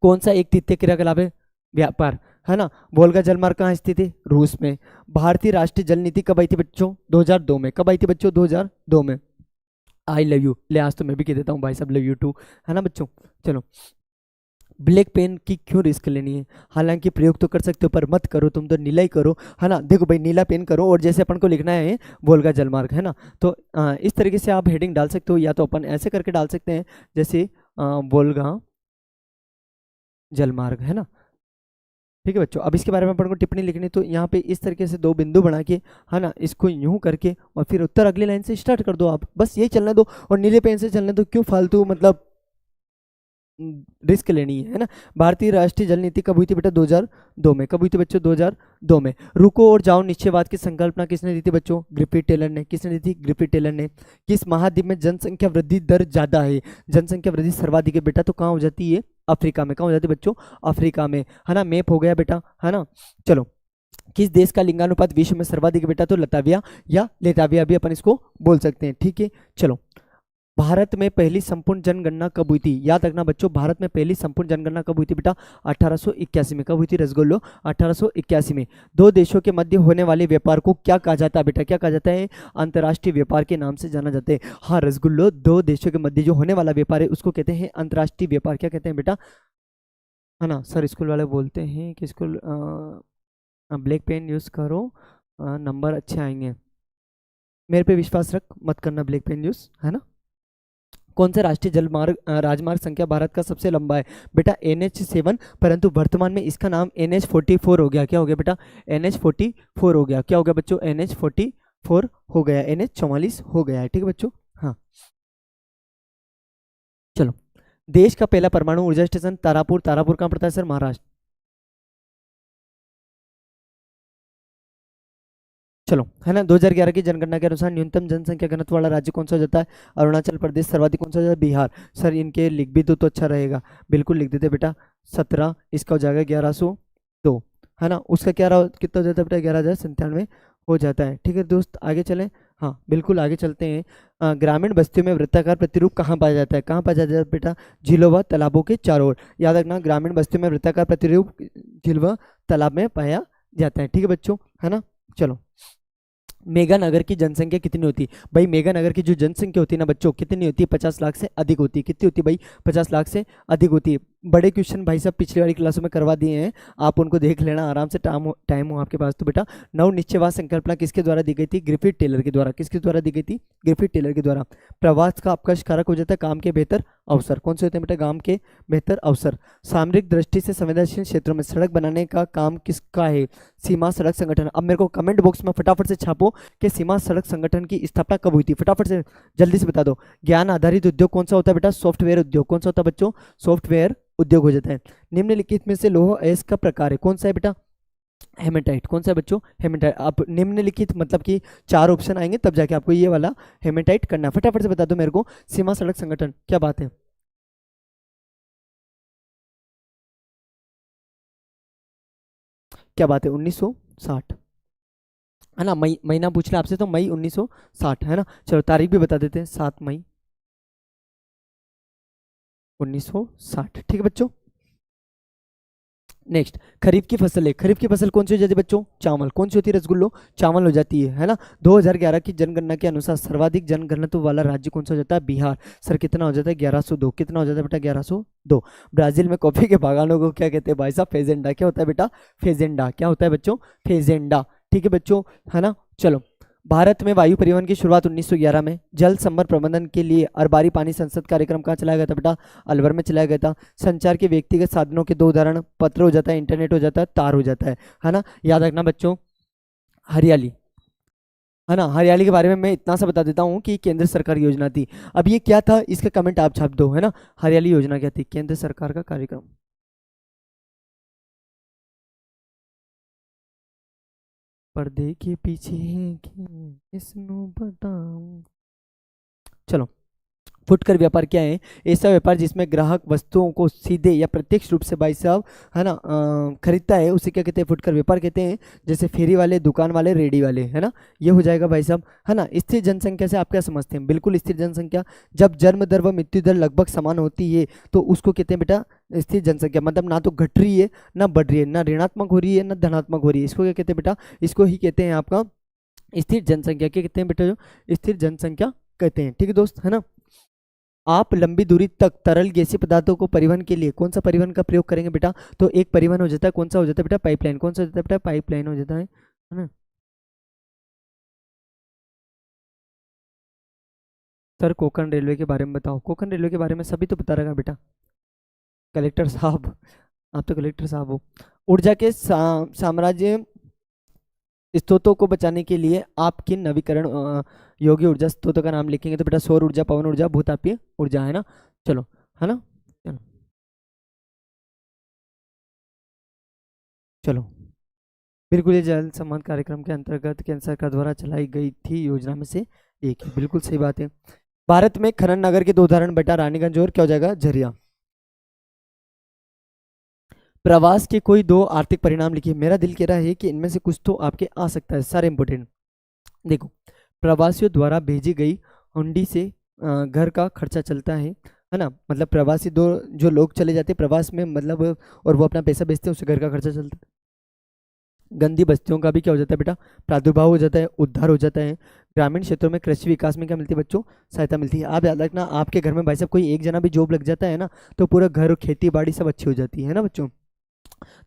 Speaker 1: कौन सा एक तृतीय क्रियाकलाप है, व्यापार, है ना। वोल्गा जलमार्ग कहाँ स्थित है, रूस में। भारतीय राष्ट्रीय जल नीति कब आई थी बच्चों, 2002 में। कब आई थी बच्चों, 2002 में। आई लव यू, ले आज तो मैं भी कह देता हूँ भाई साहब लव यू टू, है ना बच्चों। चलो, ब्लैक पेन की क्यों रिस्क लेनी है, हालांकि प्रयोग तो कर सकते हो पर मत करो, तुम तो नीला ही करो, है ना। देखो भाई नीला पेन करो, और जैसे अपन को लिखना है वोल्गा जलमार्ग, है ना, तो इस तरीके से आप हेडिंग डाल सकते हो, या तो अपन ऐसे करके डाल सकते हैं जैसे वोल्गा जलमार्ग, है ना। ठीक है बच्चों, अब इसके बारे में अपन को टिप्पणी लिखनी, तो यहाँ पे इस तरीके से दो बिंदु बना के, है ना, इसको यूं करके और फिर उत्तर अगली लाइन से स्टार्ट कर दो आप, बस यही चलने दो और नीले पेन से चलने दो, क्यों फालतू मतलब रिस्क लेनी है ना। भारतीय राष्ट्रीय जल नीति कब हुई थी बेटा? 2002 में। कब हुई थी बच्चों? 2002 में। रुको और जाओ निश्चयवाद की संकल्पना किसने दी थी बच्चों? ग्रिफिथ टेलर ने। किसने दी थी? ग्रिफिथ टेलर ने। किस महाद्वीप में जनसंख्या वृद्धि दर ज्यादा है? जनसंख्या वृद्धि सर्वाधिक है बेटा, तो कहाँ हो जाती है? अफ्रीका में। कहाँ हो जाती है बच्चों? अफ्रीका में, है ना। मैप हो गया बेटा, है ना। चलो, किस देश का लिंगानुपात विश्व में सर्वाधिक है बेटा? तो लताविया या लेताविया भी अपन इसको बोल सकते हैं, ठीक है। चलो, भारत में पहली संपूर्ण जनगणना कब हुई थी? याद रखना बच्चों, भारत में पहली संपूर्ण जनगणना कब हुई थी बेटा? 1881 में। कब हुई थी रसगुल्लो? 1881 में। दो देशों के मध्य होने वाले व्यापार को क्या कहा जाता है बेटा? क्या कहा जाता है? अंतर्राष्ट्रीय व्यापार के नाम से जाना जाता है। हाँ रसगुल्लो, दो देशों के मध्य जो होने वाला व्यापार है उसको कहते हैं अंतर्राष्ट्रीय व्यापार। क्या कहते हैं बेटा? है ना। सर स्कूल वाले बोलते हैं कि स्कूल ब्लैक पेन यूज करो, नंबर अच्छे आएंगे। मेरे पे विश्वास रख, मत करना ब्लैक पेन यूज, है ना। कौन सा राष्ट्रीय जलमार्ग राजमार्ग संख्या भारत का सबसे लंबा है बेटा? NH7, परंतु वर्तमान में इसका नाम NH44 हो गया। क्या हो गया बेटा? NH44 हो गया। क्या हो गया बच्चों? NH44 हो गया, NH44 हो गया है, ठीक है बच्चों। हाँ चलो, देश का पहला परमाणु ऊर्जा स्टेशन तारापुर। तारापुर कहाँ पड़ता है सर? महाराष्ट्र। चलो, है ना। 2011 की जनगणना के अनुसार न्यूनतम जनसंख्या घनत्व वाला राज्य कौन सा हो जाता है? अरुणाचल प्रदेश। सर्वाधिक कौन सा हो जाता है? बिहार। सर इनके लिख भी दो तो अच्छा रहेगा, बिल्कुल लिख देते बेटा। 17, इसका हो जाएगा 1102, है ना। उसका क्या कितना हो जाता है बेटा? 11,097 हो जाता है, ठीक है दोस्त। आगे चलें, हाँ बिल्कुल आगे चलते हैं। ग्रामीण बस्तियों में वृत्ताकार प्रतिरूप कहाँ पाया जाता है? कहाँ पाया जाता है बेटा? झीलों व तालाबों के चारों ओर। याद रखना, ग्रामीण बस्तियों में वृत्ताकार प्रतिरूप झील व तालाब में पाया जाता है, ठीक है बच्चों, है ना। चलो, मेगानगर की जनसंख्या कितनी होती है? भाई मेगानगर की जो जनसंख्या होती है ना बच्चों, कितनी होती है? 50 लाख से अधिक होती है। कितनी होती है भाई? 50 लाख से अधिक होती है। बड़े क्वेश्चन भाई साहब पिछली वाली क्लासों में करवा दिए हैं, आप उनको देख लेना आराम से, टाइम हो आपके पास तो बेटा। नव निश्चयवाद संकल्पना किसके द्वारा दी गई थी? ग्रिफिथ टेलर के द्वारा। किसके द्वारा दी गई थी? ग्रिफिथ टेलर के द्वारा। प्रवास का अवकाश कारक हो जाता है काम के बेहतर अवसर। कौन से होते हैं बेटा? काम के बेहतर अवसर। सामरिक दृष्टि से संवेदनशील क्षेत्रों में सड़क बनाने का काम किसका है? सीमा सड़क संगठन। अब मेरे को कमेंट बॉक्स में फटाफट से छापो कि सीमा सड़क संगठन की स्थापना कब हुई थी, फटाफट से जल्दी से बता दो। ज्ञान आधारित उद्योग कौन सा होता है बेटा? सॉफ्टवेयर उद्योग। कौन सा होता है बच्चों? सॉफ्टवेयर उद्योग हो जाता है। निम्नलिखित में से लौह अयस्क का प्रकार है कौन सा है बेटा? हेमेटाइट। कौन सा है बच्चों? हेमेटाइट। आप निम्नलिखित मतलब कि 4 ऑप्शन आएंगे तब जाके आपको ये वाला हेमेटाइट करना। फटाफट से बता दो मेरे को, सीमा सड़क संगठन क्या बात है? क्या बात है? 1960, है ना। मई महीना पूछ रहा आपसे तो मई 1960, है ना। चलो तारीख भी बता देते हैं, 7 मई 1960, ठीक है बच्चों। नेक्स्ट, खरीफ की फसल है। खरीफ की फसल कौन सी हो जाती है बच्चों? चावल। कौन सी होती है रसगुल्लो? चावल हो जाती है ना। 2011 की जनगणना के अनुसार सर्वाधिक जनघनत्व वाला राज्य कौन सा हो जाता है? बिहार। सर कितना हो जाता है? 1102। कितना हो जाता है बेटा? 1102। ब्राजील में कॉफी के बागानों को क्या कहते हैं भाई साहब? फेजेंडा। क्या होता है बेटा? फेजेंडा। क्या होता है बच्चों? फेजेंडा, ठीक है बच्चों, है ना। चलो, भारत में वायु परिवहन की शुरुआत 1911 में। जल संभर प्रबंधन के लिए अरबारी पानी संसद कार्यक्रम कहाँ चलाया गया था बेटा? अलवर में चलाया गया था। संचार के व्यक्तिगत साधनों के दो उदाहरण, पत्र हो जाता है, इंटरनेट हो जाता है, तार हो जाता है ना। याद रखना बच्चों, हरियाली, है ना। हरियाली के बारे में मैं इतना सा बता देता हूँ कि केंद्र सरकार की योजना थी। अब ये क्या था, इसका कमेंट आप छाप दो, है ना। हरियाली योजना क्या थी? केंद्र सरकार का कार्यक्रम। पर्दे के पीछे किसनु बताऊं। चलो, फुटकर व्यापार क्या है? ऐसा व्यापार जिसमें ग्राहक वस्तुओं को सीधे या प्रत्यक्ष रूप से भाई साहब, है ना, खरीदता है, उसे क्या कहते हैं? फुटकर व्यापार कहते हैं। जैसे फेरी वाले, दुकान वाले, रेडी वाले, है ना। ये हो जाएगा भाई साहब, है ना। स्थिर जनसंख्या से आप क्या समझते हैं? बिल्कुल स्थिर जनसंख्या, जब जन्म दर व मृत्यु दर लगभग समान होती है तो उसको कहते हैं बेटा स्थिर जनसंख्या। मतलब ना तो घट रही है ना बढ़ रही है, ना ऋणात्मक हो रही है ना धनात्मक हो रही है, इसको क्या कहते हैं बेटा? इसको ही कहते हैं आपका स्थिर जनसंख्या। क्या कहते हैं बेटा? जो स्थिर जनसंख्या कहते हैं, ठीक है दोस्त, है ना। आप लंबी दूरी तक तरल गैसीय पदार्थों को परिवहन के लिए कौन सा परिवहन का प्रयोग करेंगे बेटा? तो एक परिवहन हो जाता है, कौन सा हो जाता है बेटा? पाइपलाइन। कौन सा हो जाता है बेटा? पाइपलाइन हो जाता है ना। सर कोकण रेलवे के बारे में बताओ। कोकण रेलवे के बारे में सभी तो बता रहेगा बेटा, कलेक्टर साहब। आप तो कलेक्टर साहब हो। ऊर्जा के साम्राज्य स्रोतों को बचाने के लिए आप किन नवीकरण योग्य ऊर्जा स्रोतों का नाम लिखेंगे? तो बेटा सौर ऊर्जा, पवन ऊर्जा, भूतापीय ऊर्जा, है ना। चलो, है ना। चलो चलो, बिल्कुल ये जल संबंध कार्यक्रम के अंतर्गत केंद्र सरकार द्वारा चलाई गई थी योजना में से एक है, बिल्कुल सही बात है। भारत में खनन नगर के दो उदाहरण बेटा, रानीगंज और क्या हो जाएगा, झरिया। प्रवास के कोई दो आर्थिक परिणाम लिखिए। मेरा दिल कह रहा है कि इनमें से कुछ तो आपके आ सकता है, सारे इंपोर्टेंट। देखो, प्रवासियों द्वारा भेजी गई हुंडी से घर का खर्चा चलता है ना। मतलब प्रवासी दो जो लोग चले जाते हैं प्रवास में, मतलब और वो अपना पैसा बेचते हैं, उससे घर का खर्चा चलता है। गंदी बस्तियों का भी क्या हो जाता है बेटा, प्रादुर्भाव हो जाता है, उद्धार हो जाता है। ग्रामीण क्षेत्रों में कृषि विकास में क्या मिलती है बच्चों, सहायता मिलती है। आप याद रखना, आपके घर में भाई साहब कोई एक जना भी जॉब लग जाता है ना, तो पूरा घर खेती बाड़ी सब अच्छी हो जाती है ना बच्चों।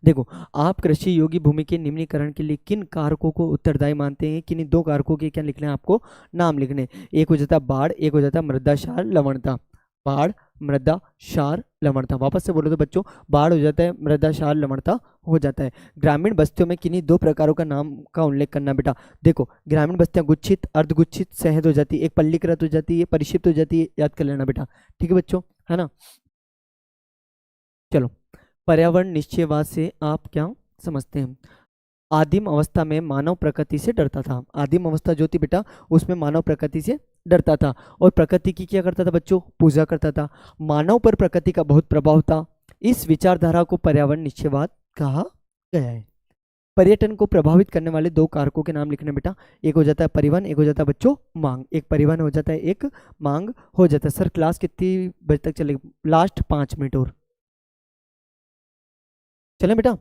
Speaker 1: देखो, आप कृषि योग्य भूमि के निम्नीकरण के लिए किन कारकों को उत्तरदायी मानते हैं? किन दो कारकों के क्या लिखने हैं आपको, नाम लिखने। एक हो जाता है बाढ़, एक हो जाता है मृदा क्षार लवणता। बाढ़, मृदा क्षार लवणता, वापस से बोलो तो बच्चों, बाढ़ हो जाता है, मृदा क्षार लवणता हो जाता है। ग्रामीण बस्तियों में किन्हीं दो प्रकारों का नाम का उल्लेख करना बेटा। देखो, ग्रामीण बस्तियां गुच्छित, अर्धगुच्छित, सहज हो जाती है, एक पल्लीकृत हो जाती है, परिक्षिप्त हो जाती है, याद कर लेना बेटा। ठीक है बच्चों, है ना। चलो, पर्यावरण निश्चयवाद से आप क्या समझते हैं? आदिम अवस्था में मानव प्रकृति से डरता था। आदिम अवस्था जो थी बेटा, उसमें मानव प्रकृति से डरता था और प्रकृति की क्या करता था बच्चों, पूजा करता था। मानव पर प्रकृति का बहुत प्रभाव था। इस विचारधारा को पर्यावरण निश्चयवाद कहा गया है। पर्यटन को प्रभावित करने वाले दो कारकों के नाम लिखने बेटा। एक हो जाता है परिवहन, एक हो जाता है बच्चों मांग। एक परिवहन हो जाता है, एक मांग हो जाता है। सर क्लास कितनी बजे तक चलेगी? लास्ट 5 मिनट और चलें बेटा।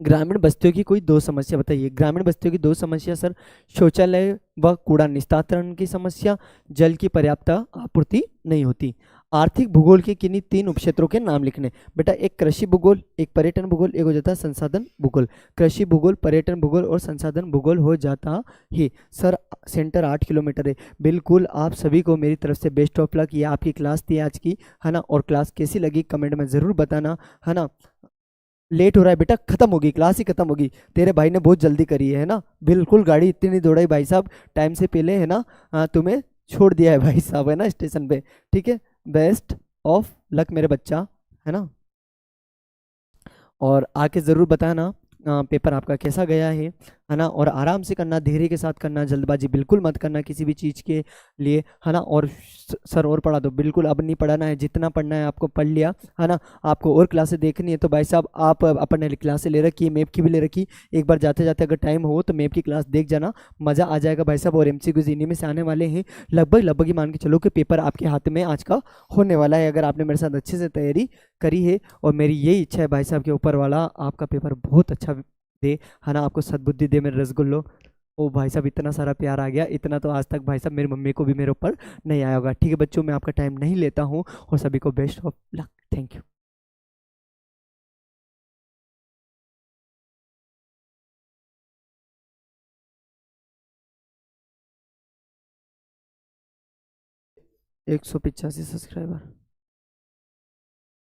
Speaker 1: ग्रामीण बस्तियों की कोई दो समस्या बताइए। ग्रामीण बस्तियों की दो समस्या सर, शौचालय व कूड़ा निस्तारण की समस्या, जल की पर्याप्त आपूर्ति नहीं होती। आर्थिक भूगोल के किन्हीं तीन उपक्षेत्रों के नाम लिखने बेटा। एक कृषि भूगोल, एक पर्यटन भूगोल, एक हो जाता है संसाधन भूगोल। कृषि भूगोल, पर्यटन भूगोल और संसाधन भूगोल हो जाता है सर। सेंटर 8 किलोमीटर है। बिल्कुल आप सभी को मेरी तरफ से बेस्ट ऑफ लक। ये आपकी क्लास थी आज की, है ना। और क्लास कैसी लगी कमेंट में ज़रूर बताना, है ना। लेट हो रहा है बेटा, खत्म होगी क्लास ही खत्म होगी। तेरे भाई ने बहुत जल्दी करी है ना, बिल्कुल गाड़ी इतनी नहीं दौड़ाई भाई साहब, टाइम से पहले, है ना। तुम्हें छोड़ दिया है भाई साहब, है ना, स्टेशन पे। ठीक है, बेस्ट ऑफ लक मेरे बच्चा, है ना। और आके ज़रूर बताना पेपर आपका कैसा गया है ना। और आराम से करना, धैर्य के साथ करना, जल्दबाजी बिल्कुल मत करना किसी भी चीज़ के लिए, है ना। और सर और पढ़ा दो, बिल्कुल अब नहीं पढ़ाना है, जितना पढ़ना है आपको पढ़ लिया, है ना। आपको और क्लासेस देखनी है तो भाई साहब आप अपने क्लासेस ले रखी है, मैप की भी ले रखी। एक बार जाते जाते अगर टाइम हो तो मैप की क्लास देख जाना, मज़ा आ जाएगा भाई साहब। और MCQ इन्हीं में से आने वाले हैं। लगभग लगभग ही मान के चलो कि पेपर आपके हाथ में आज का होने वाला है, अगर आपने मेरे साथ अच्छे से तैयारी करी है। और मेरी यही इच्छा है भाई साहब के ऊपर वाला आपका पेपर बहुत अच्छा दे, है ना, आपको सद्बुद्धि दे मेरे रसगुल्लो। ओ भाई साहब, इतना सारा प्यार आ गया, इतना तो आज तक भाई साहब मेरी मम्मी को भी मेरे ऊपर नहीं आया होगा। ठीक है बच्चों, मैं आपका टाइम नहीं लेता हूँ और सभी को best of luck. Thank you. 185 subscriber.